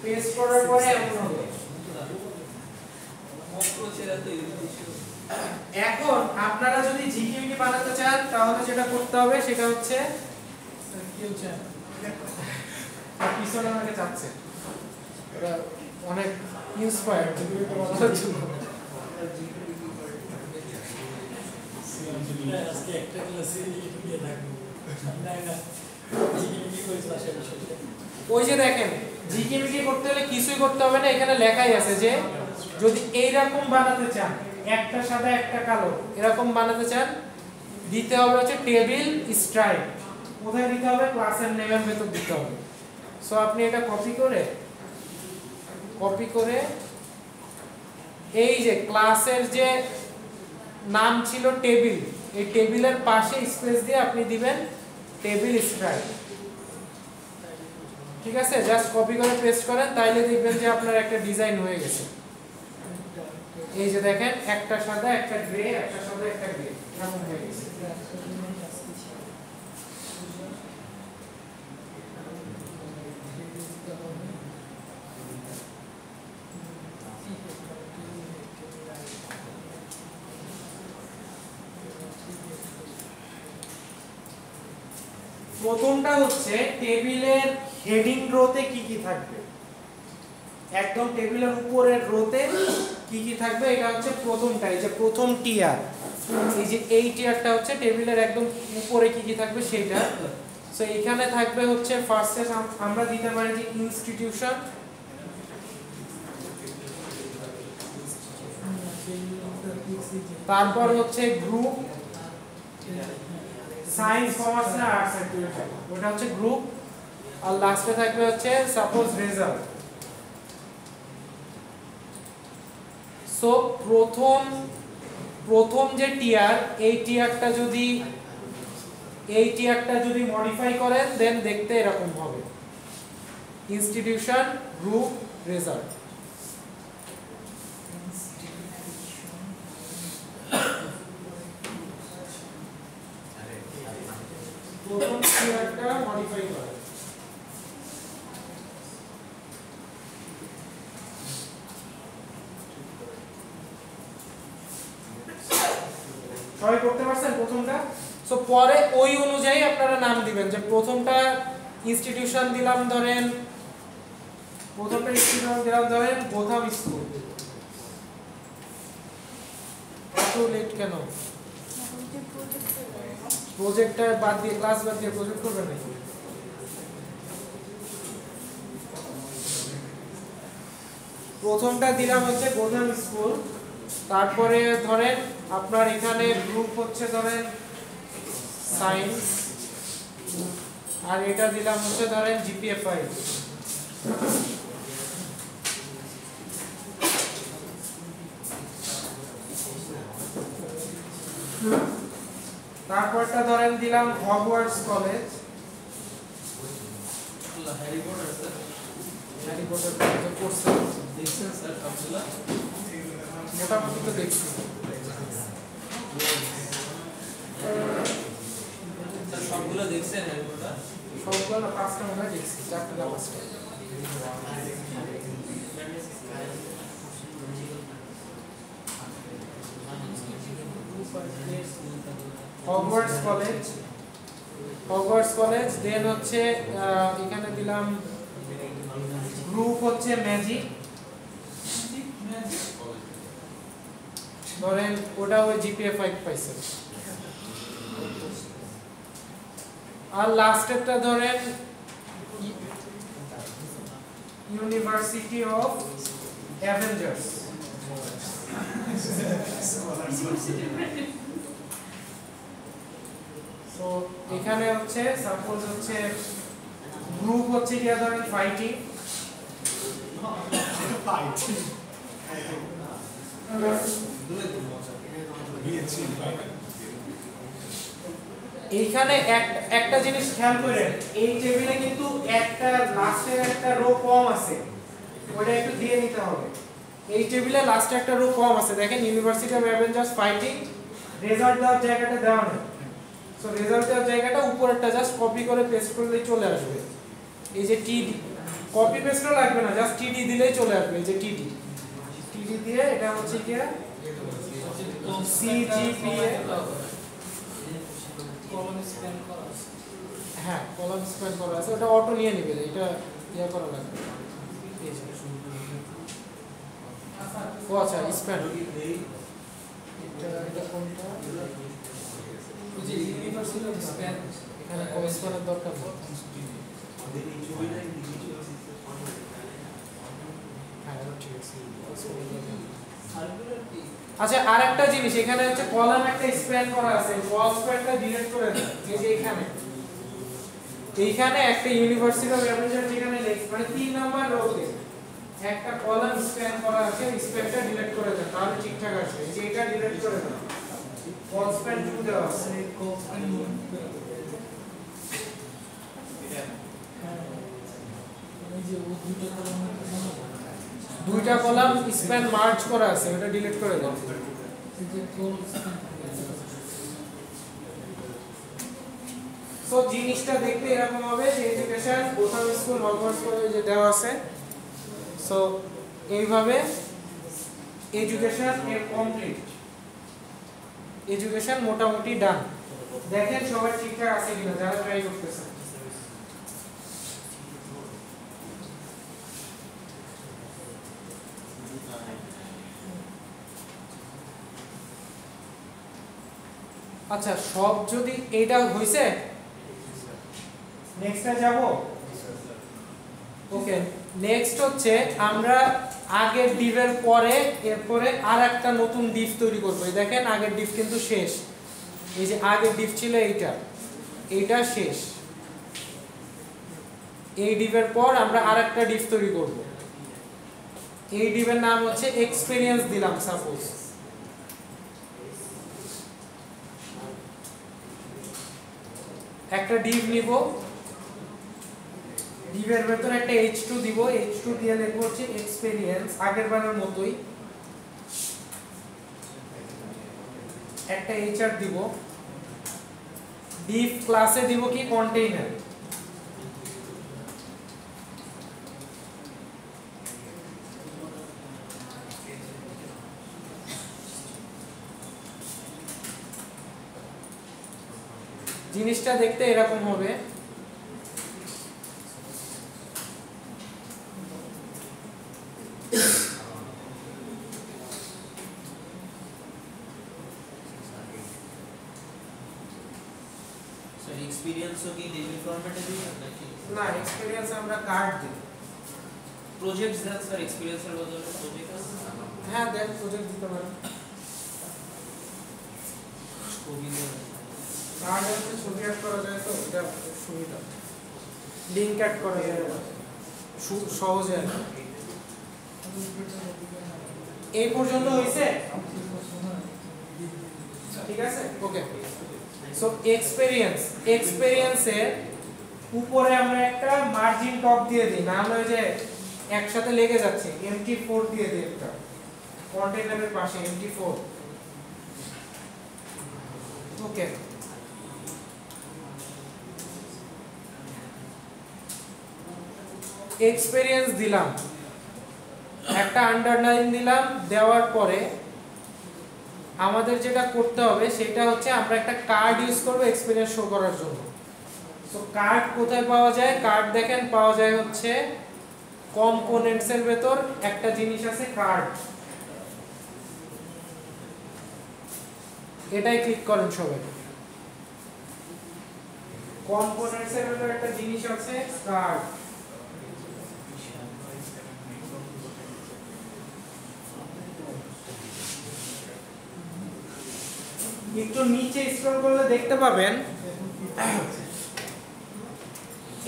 পেস্ট করার পরে এমন হবে। এখন আপনারা যদি ঝিকিমিকি বানাতে চান তাহলে যেটা করতে হবে সেটা হচ্ছে, কি হচ্ছে পিছনে আমাকে চাচ্ছে, এটা অনেক ইন্সপায়ার্ড ঝিকিমিকি বানানোর জন্য। আজকে একটা ক্লাসে এটা দিয়ে থাকবো না, ঝিকিমিকি করেছিল আসলে। ওই যে দেখেন, ঝিকিমিকি করতে হলে কিছুই করতে হবে না, এখানে লেখাই আছে যে যদি এইরকম বানাতে চান, একটা সাদা একটা কালো এরকম বানাতে চান, দিতে হবে হচ্ছে টেবিল স্টাইল। কোথায় দিতে হবে, ক্লাসের নেমের ভেতর দিতে হবে। সো আপনি এটা কপি করে এই যে ক্লাসের যে নাম ছিল টেবিল, এই টেবিলের পাশে স্পেস দিয়ে আপনি দিবেন টেবিল স্টাইল। ঠিক আছে, জাস্ট কপি করে পেস্ট করেন, তাইলে দেখবেন যে আপনার একটা ডিজাইন হয়ে গেছে। এই যে দেখেন, একটা সাদা একটা গ্রে, একটা সাদা একটা গ্রে, এরকম হয়ে গেছে। প্রথমটা হচ্ছে টেবিলের হেডিং রোতে কি কি থাকবে, একদম টেবিলের উপরের রোতে কি কি থাকবে, এটা হচ্ছে প্রথমটা। এই যে প্রথম টিয়ার, এই যে এই টিয়ারটা হচ্ছে টেবিলের একদম উপরে কি কি থাকবে সেটা। সো এখানে থাকবে হচ্ছে ফার্স্টে আমরা দিতে পারি যে ইনস্টিটিউশন, তারপর হচ্ছে গ্রুপ, সায়েন্স কমার্স না আর্টস অ্যাক্টিভিটি, ওটা হচ্ছে গ্রুপ, আর লাস্টে থাকবে হচ্ছে সাপোজ রেজাল্ট। সো প্রথম যে টিয়ার, এই টিয়ারটা যদি মডিফাই করেন দেন দেখতে এরকম হবে, ইনস্টিটিউশন, গ্রুপ, রেজাল্ট। প্রথম টিয়ারটা মডিফাই করেন। সবাই করতে পারছেন প্রথমটা? সো পরে ওই অনুযায়ী আপনারা নাম দিবেন, যে প্রথমটা ইনস্টিটিউশন দিলাম ধরেন, গোথাম স্কুল। এত লেট কেন? প্রজেক্টটা বাদ দিয়ে, ক্লাস বাদ দিয়ে প্রজেক্ট করবেন নাকি? প্রথমটা দিলাম হচ্ছে গোথাম স্কুল, তারপরে ধরেন আপনার এখানে গ্রুপ হচ্ছে ধরেন সায়েন্স, আর এটা দিলাম হচ্ছে ধরেন জিপিএ 5। তারপরটা ধরেন দিলাম Hogwarts college, Harry Potter sir, Harry Potter কলেজে পড়ছে দেখছেন স্যার সবগুলো? মোটামুটি তো দেখছি। স্যার সবগুলো দেখছেন হ্যারি পটার? সবগুলো না, 5টা মনে হয় দেখছি, 4টা না 5টা। হগওয়ার্টস কলেজ, দেন হচ্ছে এখানে দিলাম গ্রুপ হচ্ছে ম্যাজিক, ধরেন ওটা ওই জিপিএ 5 পাইছে। আর লাস্টেরটা ধরেন ইউনিভার্সিটি অফ অ্যাভেঞ্জার্স। সো এখানে হচ্ছে সাপোজ হচ্ছে গ্রুপ হচ্ছে কি ধরেন ফাইটিং, এইখানে একটা জিনিস খেয়াল করেন, এই টেবিলে কিন্তু একটা লাস্টের একটা রো কম আছে, ওটা একটু দিয়ে নিতে হবে। এই টেবিলে লাস্টে একটা রো কম আছে, দেখেন university of Avengers fighting, result দেওয়ার জায়গাটা দেওয়া নেই। সো রেজাল্ট দেওয়ার জায়গাটা উপরেরটা জাস্ট কপি করে পেস্ট করলেই চলে আসবে। এই যে টিডি, কপি পেস্টও লাগবে না, জাস্ট টিডি দিলেই চলে আসবে। এই যে টিডি, টিডি দিয়ে এটা হচ্ছে কি সিজিপিএ, কলম স্প্যান করা আছে। হ্যাঁ কলাম স্প্যান করা আছে, ওটা অটো নিয়ে নেবে, এটা ইয়া করা লাগবে। এই যে ও আচ্ছা স্প্যান, এটা কোনটা, ওই যে ইউনিভার্সিটি অফ স্প্যান, এখানে স্প্যানের দরকার নেই। হ্যাঁ ঠিক আছে। আচ্ছা আর একটা জিনিস, এখানে হচ্ছে কলাম একটা স্প্যান করা আছে, কল স্প্যানটা ডিলিট করে দেন। এই যে এইখানে একটা ইউনিভার্সিটি অফ অ্যাভেঞ্জার্স যেখানে মানে 3 নাম্বার রোতে একটা কলাম স্প্যান করা আছে, স্প্যানটা ডিলিট করে দেন, তাহলে ঠিকঠাক আসবে। এই যে এটা ডিলিট করে দেন, কল স্প্যান 2 দেওয়া আছে। ওই যে ও দুইটা কলাম স্প্যান মার্জ করা আছে, ওটা ডিলিট করে দেন। এই যে কলম স্প্যান, সো জিনিসটা দেখতে এরকম হবে যে এডুকেশন প্রথম স্কুল হলমার্ক করে যে দেওয়া আছে। সো এইভাবে এডুকেশন এর কমপ্লিট, এডুকেশন মোটামুটি ডান। দেখেন সবাই ঠিকঠাক আছে কিনা যারা ট্রাই করতেছেন। আচ্ছা সব যদি এইটা হইছে, নেক্সটে যাব। ওকে নেক্সট হচ্ছে আমরা আগের ডিভের পরে এরপরে আর একটা নতুন ডিভ তৈরি করব। এই দেখেন আগের ডিভ কিন্তু শেষ, এই যে আগের ডিভ ছিল এইটা শেষ। এই ডিভের পর আমরা আর একটা ডিভ তৈরি করব। এই ডিভের নাম হচ্ছে এক্সপেরিয়েন্স দিলাম। সাপোজ একটা ডিভ নিব, ডিভের ভেতরে একটা h2 দিব, h2 দিয়ে লিখব হচ্ছে এক্সপেরিয়েন্স, আগের বারের মতোই একটা hr দিব। ডিভ ক্লাসে দিব কি কন্টেইনার, জিনিসটা দেখতে এরকম হবে। স্যার এক্সপেরিয়েন্সও কি ডিজিটাল ফরম্যাটে দিবেন নাকি না এক্সপেরিয়েন্স আমরা কার্ড দিই। প্রজেক্টস দেন স্যার, এক্সপেরিয়েন্সের বদলে প্রজেক্ট আছে? হ্যাঁ দেন প্রজেক্ট দিতে পারেন। ছবি দেন, কার্ড হচ্ছে ছবি অ্যাড করা যায়, তো এটা সুবিধা, লিংক অ্যাড করা যায় সহজে আর কি। এই পর্যন্ত হইছে, ঠিক আছে ওকে। সো এক্সপেরিয়েন্সের উপরে আমরা একটা মার্জিন টপ দিয়ে দিই, না হলে যে একসাথে লেগে যাচ্ছে, MT4 দিয়ে দিই একটা কন্টেইনারের পাশে MT4। ওকে এক্সপেরিয়েন্স দিলাম, একটা আন্ডারলাইন দিলাম, দেওয়ার পরে আমাদের যেটা করতে হবে সেটা হচ্ছে আমরা একটা কার্ড ইউজ করব এক্সপেরিয়েন্স শো করার জন্য। সো কার্ড কোথায় পাওয়া যায়? কার্ড দেখেন পাওয়া যায় হচ্ছে কম্পোনেন্টস এর ভেতর একটা জিনিস আছে কার্ড, এটাই ক্লিক করেন সবাই। কম্পোনেন্টস এর ভেতর একটা জিনিস আছে কার্ড। একটু নিচে স্ক্রল করলে দেখতে পাবেন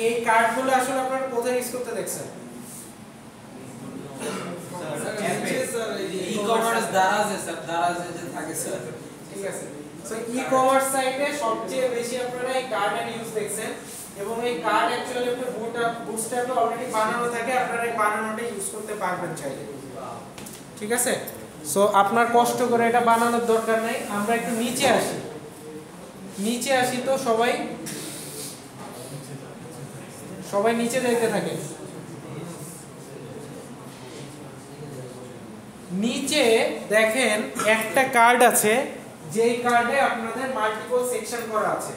এই কার্ডগুলো আসলে আপনারা কোথায় ইউজ করতে দেখছেন? ই-কমার্স দারাজে স্যার, দারাজে যে থাকে স্যার। ঠিক আছে, সো ই-কমার্স সাইটে সবচেয়ে বেশি আপনারা এই কার্ডের ইউজ দেখছেন এবং এই কার্ড অ্যাকচুয়ালি আপনার বুটস্ট্র্যাপে অলরেডি বানানো থাকে, আপনারা এই বানানোটা ইউজ করতে পারবেন চাইলে। ঠিক আছে, সো আপনার কষ্ট করে এটা বানানোর দরকার নাই। আমরা একটু নিচে আসি, নিচে আসি তো সবাই নিচে দেখতে থাকেন। নিচে দেখেন একটা কার্ড আছে, যেই কার্ডে আপনাদের মাল্টিপল সেকশন করা আছে।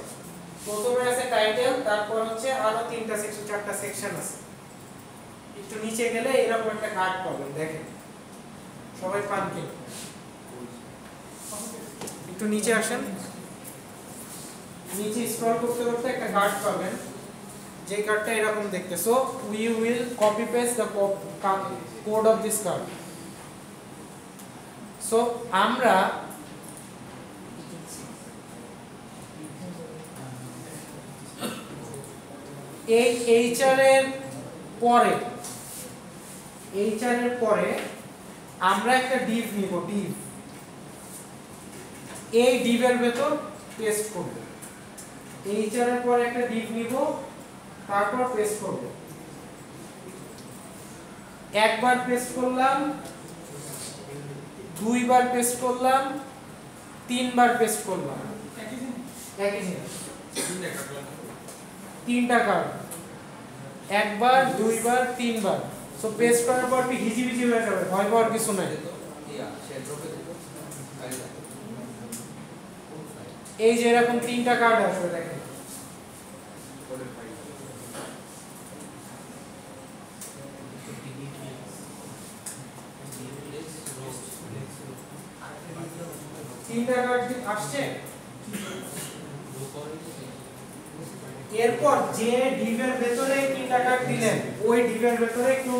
প্রথমে আছে টাইটেল, তারপর হচ্ছে আরো 3টা সেকশন 4টা সেকশন আছে। একটু নিচে গেলে এরকম একটা কার্ড পাবেন, দেখেন সবাই পান কি? একটু নিচে আসেন, নিচে স্ক্রল করতে করতে একটা কার্ড পাবেন, যে কার্ডটা এরকম দেখতে। So we will copy paste the code of this card. So আমরা এই এইচআর এর পরে আমরা একটা ডিভ নিব, ডিভ। এই ডিভের ভেতর পেস্ট করব। এইচআর এর পরে একটা ডিভ নিব, তারপর পেস্ট করব। একবার পেস্ট করলাম, দুইবার পেস্ট করলাম, তিনবার পেস্ট করলাম, একই জিনিস। 3টা কার্ড, একবার, দুইবার, তিনবার। সো পেস্ট করার পর কি হিজিবিজি হয়ে যাবে, ভয় পাওয়ার কিছু নাই। এই যে এরকম 3টা কার্ড আসবে, দেখেন তিনটা কার্ড আসছে। এরপর যে ডিভের ভেতরে 3টা কার্ড দিলেন, ওই ডিভের ভেতরে একটু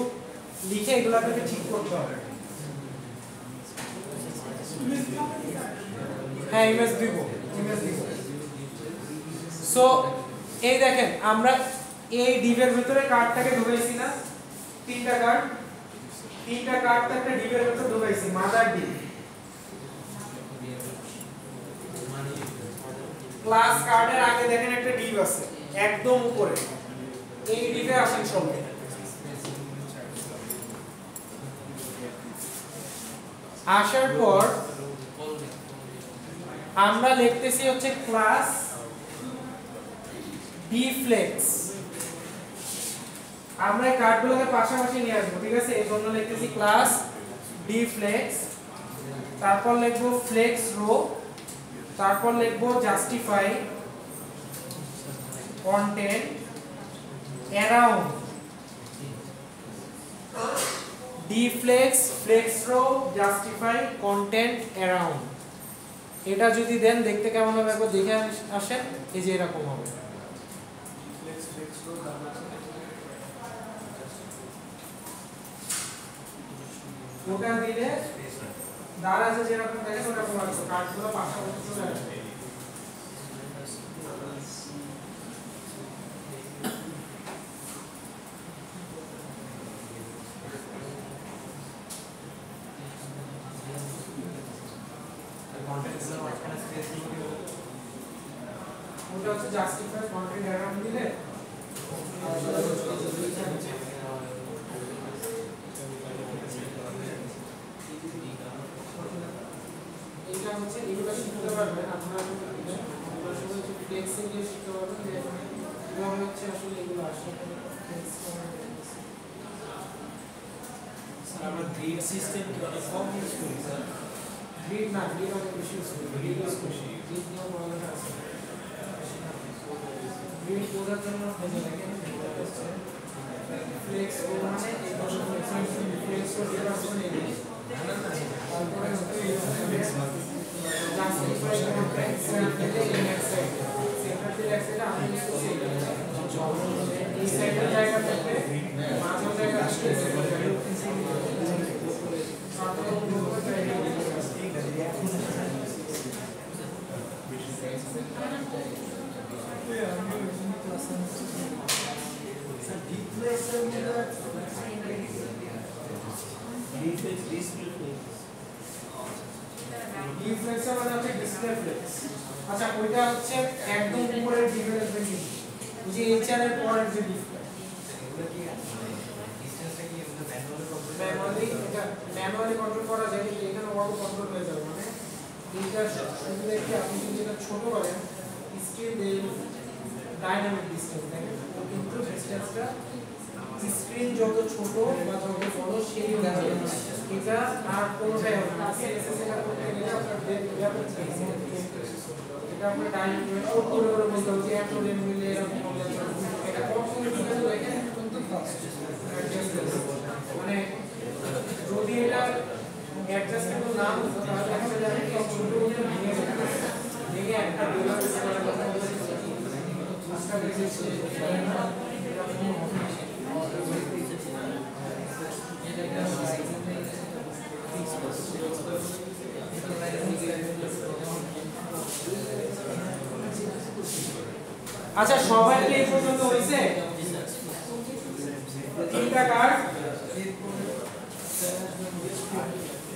লিখে এগুলাকে ঠিক করতে হবে। হ্যাঁ, ইমেজ দিব। সো এই দেখেন আমরা এই ডিভের ভেতরে কার্ডটাকে ঢুকাইছি না, 3টা কার্ড তো একটা ডিভের ভেতরে ঢুকাইছি, মাদার ডিভ। ক্লাস কার্ডের আগে দেখেন একটা ডিভ আছে একদম উপরে, এই ডিভে আসেন সবাই। আসার পর আমরা লিখতেছি হচ্ছে ক্লাস ডিফ্লেক্স। আমরা এই কার্ডগুলোকে পাশাপাশি নিয়ে আসবো, ঠিক আছে? এই জন্য লিখতেছি ক্লাস ডিফ্লেক্স, তারপর লিখবো ফ্লেক্স রো, তারপর লিখবো justify content around d flex, flex row, justify content around. এটা যদি দেন দেখতে কেমন হবে একবার দেখে আসেন। এই যে এরকম হবে। ওটা দিলে দারাজে যেরকম দেখেন ওরকম আসবে, কার্ডগুলো পাশাপাশি চলে আসবে। ওটা হচ্ছে জাস্টিফাই কন্টেন্ট অ্যারাউন্ড দিলে এটা হচ্ছে এগুলো শিখতে পারবেন আপনারা সবাই ফ্লেক্সে গিয়ে শিখতে পারবেন যে কিভাবে হচ্ছে আসলে এগুলো আসে। স্যার আমরা গ্রিড সিস্টেম কি অনেক কম ইউজ করি স্যার? গ্রিড না, গ্রিড অনেক বেশি ইউজ করি। গ্রিড ইউজ করি, গ্রিড নিয়েও প্রবলেম আছে। গ্রিড বোঝার জন্য দেখেন ফ্লেক্স মানে এই পাশে ফ্লেক্স করে এই পাশে নিয়ে নিই তারপরে হচ্ছে এই জাস্টিফাই করতে সেন্টার থেকে নেক্সট সাইড সেন্টার থেকে নেক্সট সাইড আমি ইউজ করছি এই সাইডের জায়গা থেকে মাঝের জায়গা আসছে ডিফ্লেক্সর মানে হচ্ছে ডিসপ্লে ফ্লেক্স আচ্ছা ওইটা হচ্ছে একদম উপরের ডিফারেন্স দেখি যে এইচআর এর পরের যে ডিফলেক্স ম্যানুয়ালি কন্ট্রোল করা যায় কিন্তু এখানে অটো কন্ট্রোল হয়ে যাবে মানে এইটা সুবিধা কি আপনি যদি এটা ছোট করেন স্ক্রিন দেন ডাইনামিক ডিসটেন্স দেখেন কিন্তু ডিসটেন্সটা স্ক্রিন যত ছোট বা যত বড় সেই অনুযায়ী এটা আর কোনোটাই হবে না সিএসএস এটা করতে গেলে আপনার এটা আপনার ডাইনামিক আউট করে বলতে হবে যে এত রেন মিলে এরকম হবে এটা কতক্ষণ ঠিক আছে দেখেন কিন্তু ফাস্ট মানে যদি এটা অ্যাডজাস্টেবল না হতো তাহলে একটা জায়গায় সব ছোট ছোট ভেঙে যেত ভেঙে একটা ডলার আচ্ছা সবাই কি এই পর্যন্ত হইছে তিনটা কার্ড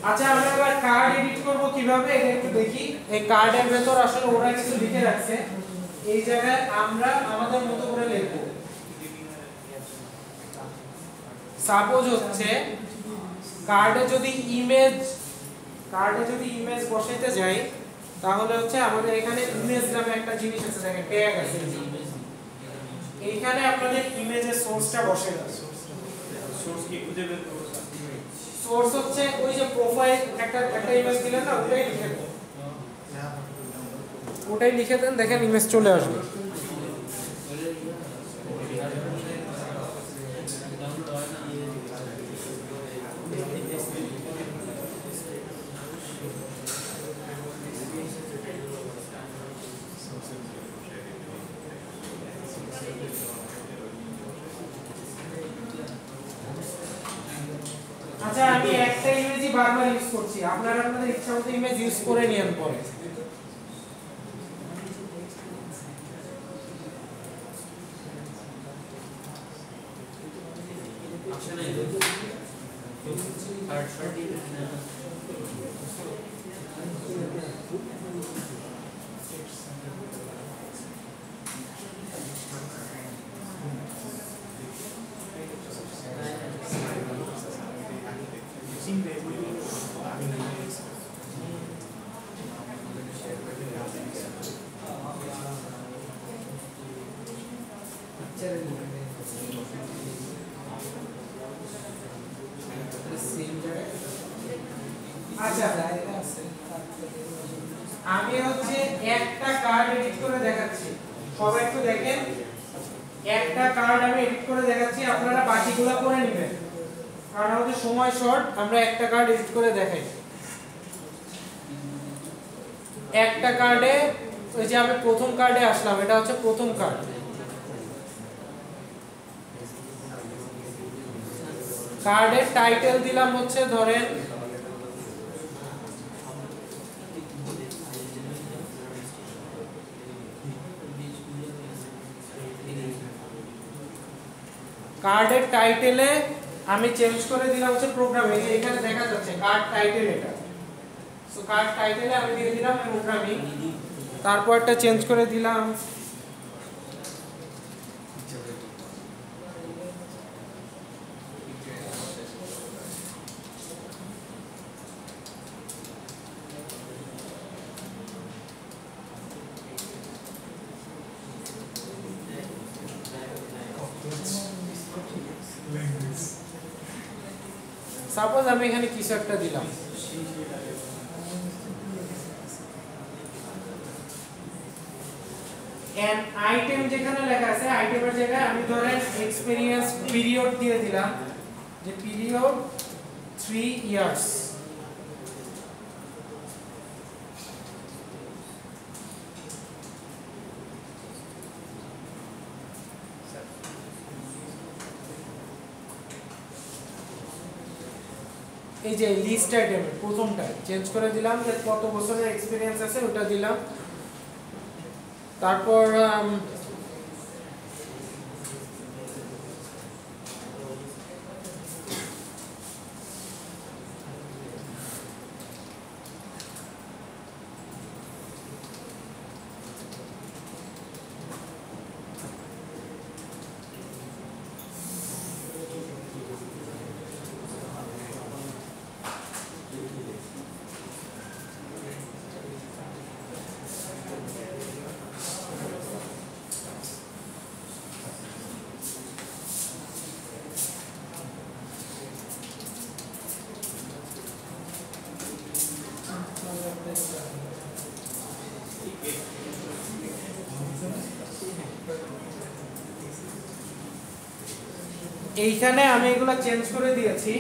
আচ্ছা আমরা এবার কার্ড এডিট করব কিভাবে এটা একটু দেখি এই কার্ডের ভেতর আসলে ওরা কিছু লিখে রাখছে এই জায়গায় আমরা আমাদের মতো করে লিখব সাপোজ হচ্ছে কার্ডে যদি ইমেজ বসাইতে যাই তাহলে হচ্ছে আমাদের এখানে ইমেজ নামে একটা জিনিস আছে দেখেন ট্যাগ আছে এইখানে আপনাদের ইমেজের সোর্সটা বসাইতে হবে সোর্স কি খুঁজে বের করব সোর্স হচ্ছে ওই যে প্রোফাইল একটা ইমেজ দিলেন না ওটাই লিখে দেন দেখেন ইমেজ চলে আসবে আচ্ছা আমি একটা ইমেজই বারবার ইউজ করছি আপনারা আপনাদের ইচ্ছামতো ইমেজ ইউজ করে নিন পরে আচ্ছা আমি হচ্ছে একটা কার্ড এডিট করে দেখাচ্ছি সবাই একটু দেখেন একটা কার্ড আমি এডিট করে দেখাচ্ছি আপনারা বাকিগুলো করে নেবেন কারণ আমাদের সময় শর্ট আমরা একটা কার্ড এডিট করে দেখাই একটা কার্ডে ওই যে আমি প্রথম কার্ডে আসলাম এটা হচ্ছে প্রথম কার্ড কার্ডের টাইটেল দিলাম হচ্ছে ধরেন কার্ডের টাইটেলে আমি চেঞ্জ করে দিলাম হচ্ছে প্রোগ্রামিং এখানে দেখা যাচ্ছে কার্ড টাইটেল এটা সো কার্ড টাইটেলে আমি দিয়ে দিলাম প্রোগ্রামিং তারপরটা চেঞ্জ করে দিলাম সাপোজ আমি এখানে কিছু একটা দিলাম এন আইটেম যেখানে লেখা আছে আইটেমের জায়গায় আমি ধরেন এক্সপেরিয়েন্স পিরিয়ড দিয়ে দিলাম যে পিরিয়ড 3 ইয়ার্স। এই যে লিস্ট আইটেম প্রথমটা চেঞ্জ করে দিলাম যে কত বছরের এক্সপেরিয়েন্স আছে ওটা দিলাম। তারপর এইখানে আমি এগুলো চেঞ্জ করে দিয়েছি।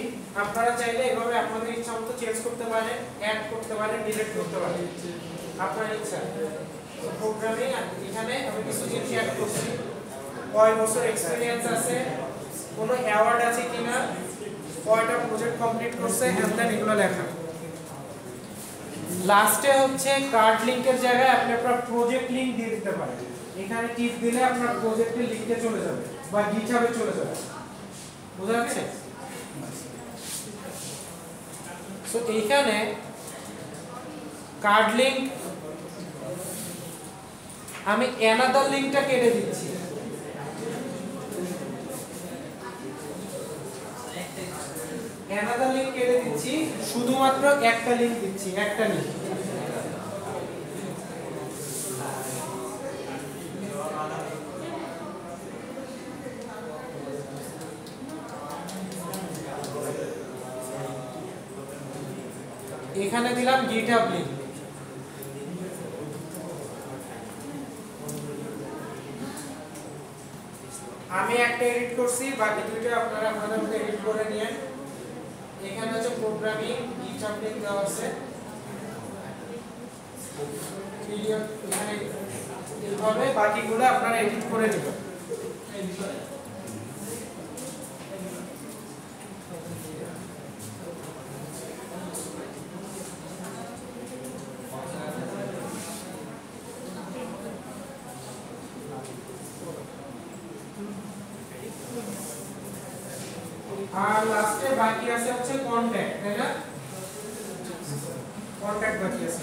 আপনারা চাইলে এভাবে আপনাদের ইচ্ছা মতো চেঞ্জ করতে পারেন, অ্যাড করতে পারেন, ডিলিট করতে পারেন, আপনার ইচ্ছা। প্রোগ্রামিং এখানে আমি কিছু জিনিস অ্যাড করছি, কয় বছর এক্সপেরিয়েন্স আছে, কোনো অ্যাওয়ার্ড আছে কিনা, কয়টা প্রজেক্ট কমপ্লিট করছে, এন্ড দেন এগুলো লেখা। লাস্টে হচ্ছে কার্ড লিংকের জায়গায় আপনি আপনার প্রজেক্ট লিংক দিয়ে দিতে পারেন। এখানে টিপ দিলে আপনার প্রজেক্টের লিংকে চলে যাবে বা গিটহাবে চলে যাবে। বুঝা যাচ্ছে? সো এইখানে কার্ড লিংক আমি অ্যানাদার লিংকটা কেটে দিচ্ছি। অ্যানাদার লিংক কেটে দিচ্ছি, শুধুমাত্র একটা লিংক দিচ্ছি, একটা লিংক। এখানে দিলাম গিটহাব লিংক। আমি একটা এডিট করছি, বাকি দুইটা আপনারা আপনাদের মধ্যে এডিট করে নিয়ে। এখানে হচ্ছে প্রোগ্রামিং গিটহাব লিংক দেওয়া আছে, পিরিয়ড এখানে এইভাবে বাকিগুলো আপনারা এডিট করে নেবেন। আর লাস্টে বাকি আছে হচ্ছে কন্টাক্ট, তাই না? কন্টাক্ট বাকি আছে।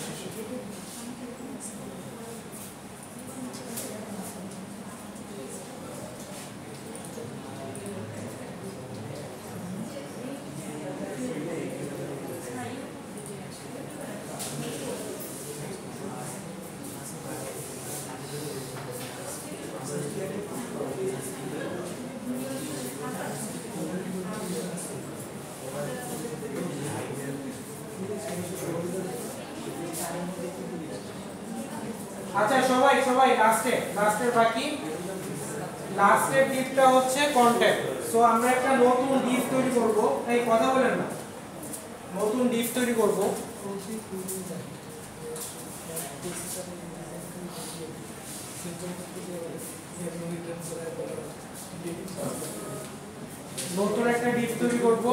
আচ্ছা সবাই লাস্টের বাকি লাস্টের ডিপটা হচ্ছে কন্টাক্ট। সো আমরা একটা নতুন ডিপ তৈরি করব। এই কথা বলেন না, নতুন ডিপ তৈরি করব। নতুন একটা ডিপ তৈরি করব।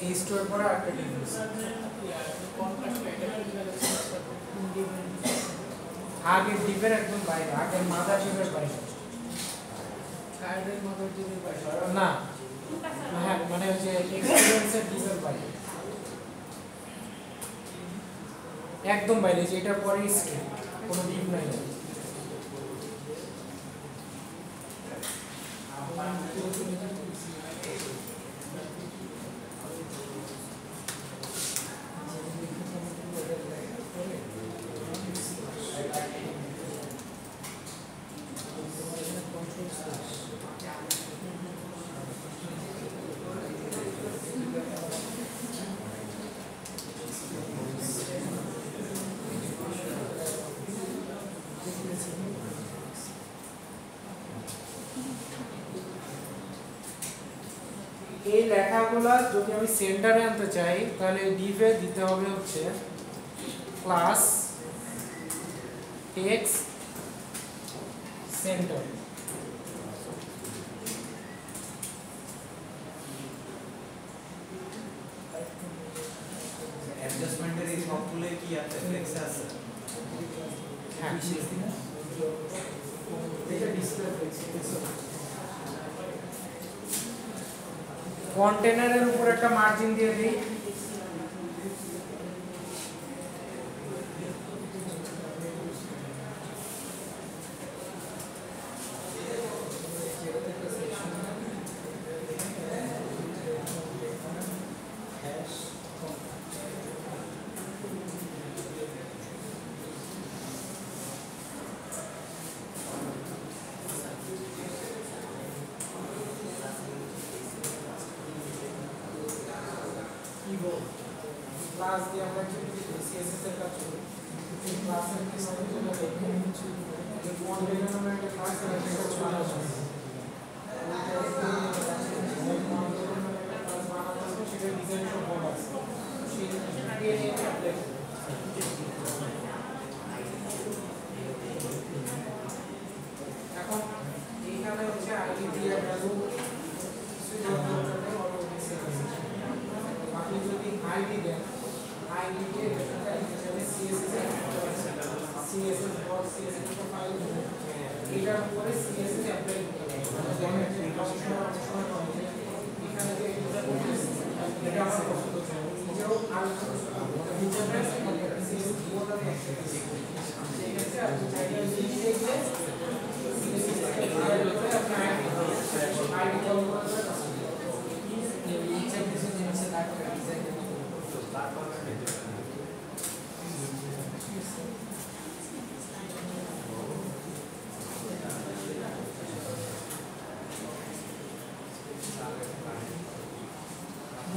এই স্টোর পরে আরেকটা ডিফারেন্স আগের ডিপের একদম বাইরে, আগের মাদার ডিপের বাইরে না, হ্যাঁ মানে হচ্ছে এক্সপিরিয়েন্সের ডিপের বাইরে, একদম বাইরে, যে এটার পরে স্ট্রিপ, কোনো ডিপ নাই। এই লেখাগুলো যদি আমি সেন্টারে আনতে চাই তাহলে ডিভে দিতে হবে হচ্ছে ক্লাস টেক্স সেন্টার। অ্যাডজাস্টমেন্টের এই সবগুলো কি আছে ফ্লেক্সে আছে? হ্যাঁ এটা ডিসপ্লে ফ্লেক্স। কন্টেনারের উপর একটা মার্জিন দিয়ে দিই, ক্লাস দিয়ে আমরা সিএসএস এর কাজ করি, এই ক্লাসের কি সংযোজন দেখে নিচ্ছি যে কোন ডেভেলপমেন্টের ক্লাস এর একটা চলে আসে সেটা ডিজাইন সব বলা আছে, সেই দিয়ে নিয়ে অ্যাপ্লাই এখন এইখানে হচ্ছে আইডি দিয়ে ভ্যালু আপনি যদি আইডি দেন, আইডি দিয়ে সিএসএস ডট সিএসএস ফাইল এটার উপরে সিএসএস অ্যাপ্লাই করতে হবে। এখানে যে এটা আমার পছন্দ হচ্ছে নিজেও আর সিএসএস বোর্ড আমি ঠিক আছে, আপনি চাইলে লিখে গিয়ে সিএসএস আইডি কল করতে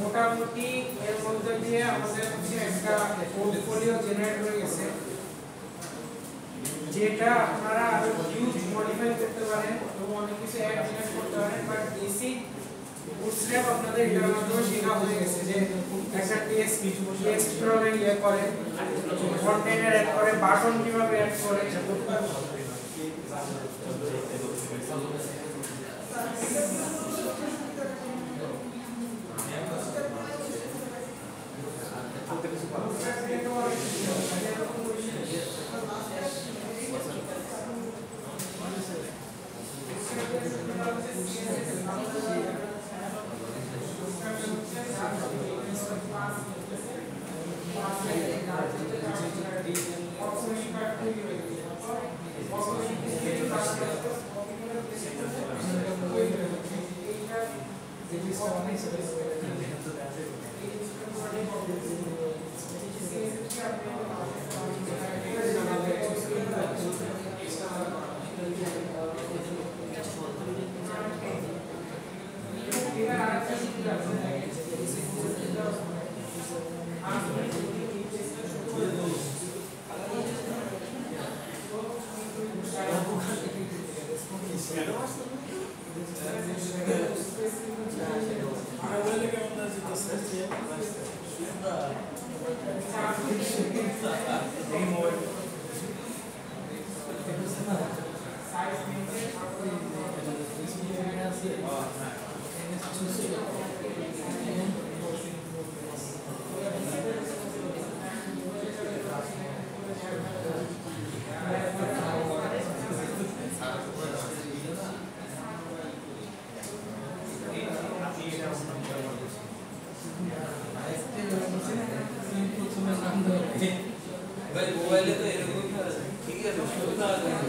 মোটামুটি এর মধ্যে দিয়ে আমাদের হচ্ছে একটা পোর্টফোলিও জেনারেট হয়ে গেছে, যেটা আপনারা আরো হিউজ মডিফাই করতে পারেন এবং অনেক কিছু অ্যাড জেনারেট করতে পারেন, বাট বেসিক বুটস্ট্র্যাপ আপনাদের এটার মাধ্যমে শেখা হয়ে গেছে যে একটা টেক্সট কিভাবে ইয়ে করে, কন্টেইনার অ্যাড করে, বাটন কিভাবে অ্যাড করে। মোবাইলে তো এরকম ঠিক আছে শুরু করা যায়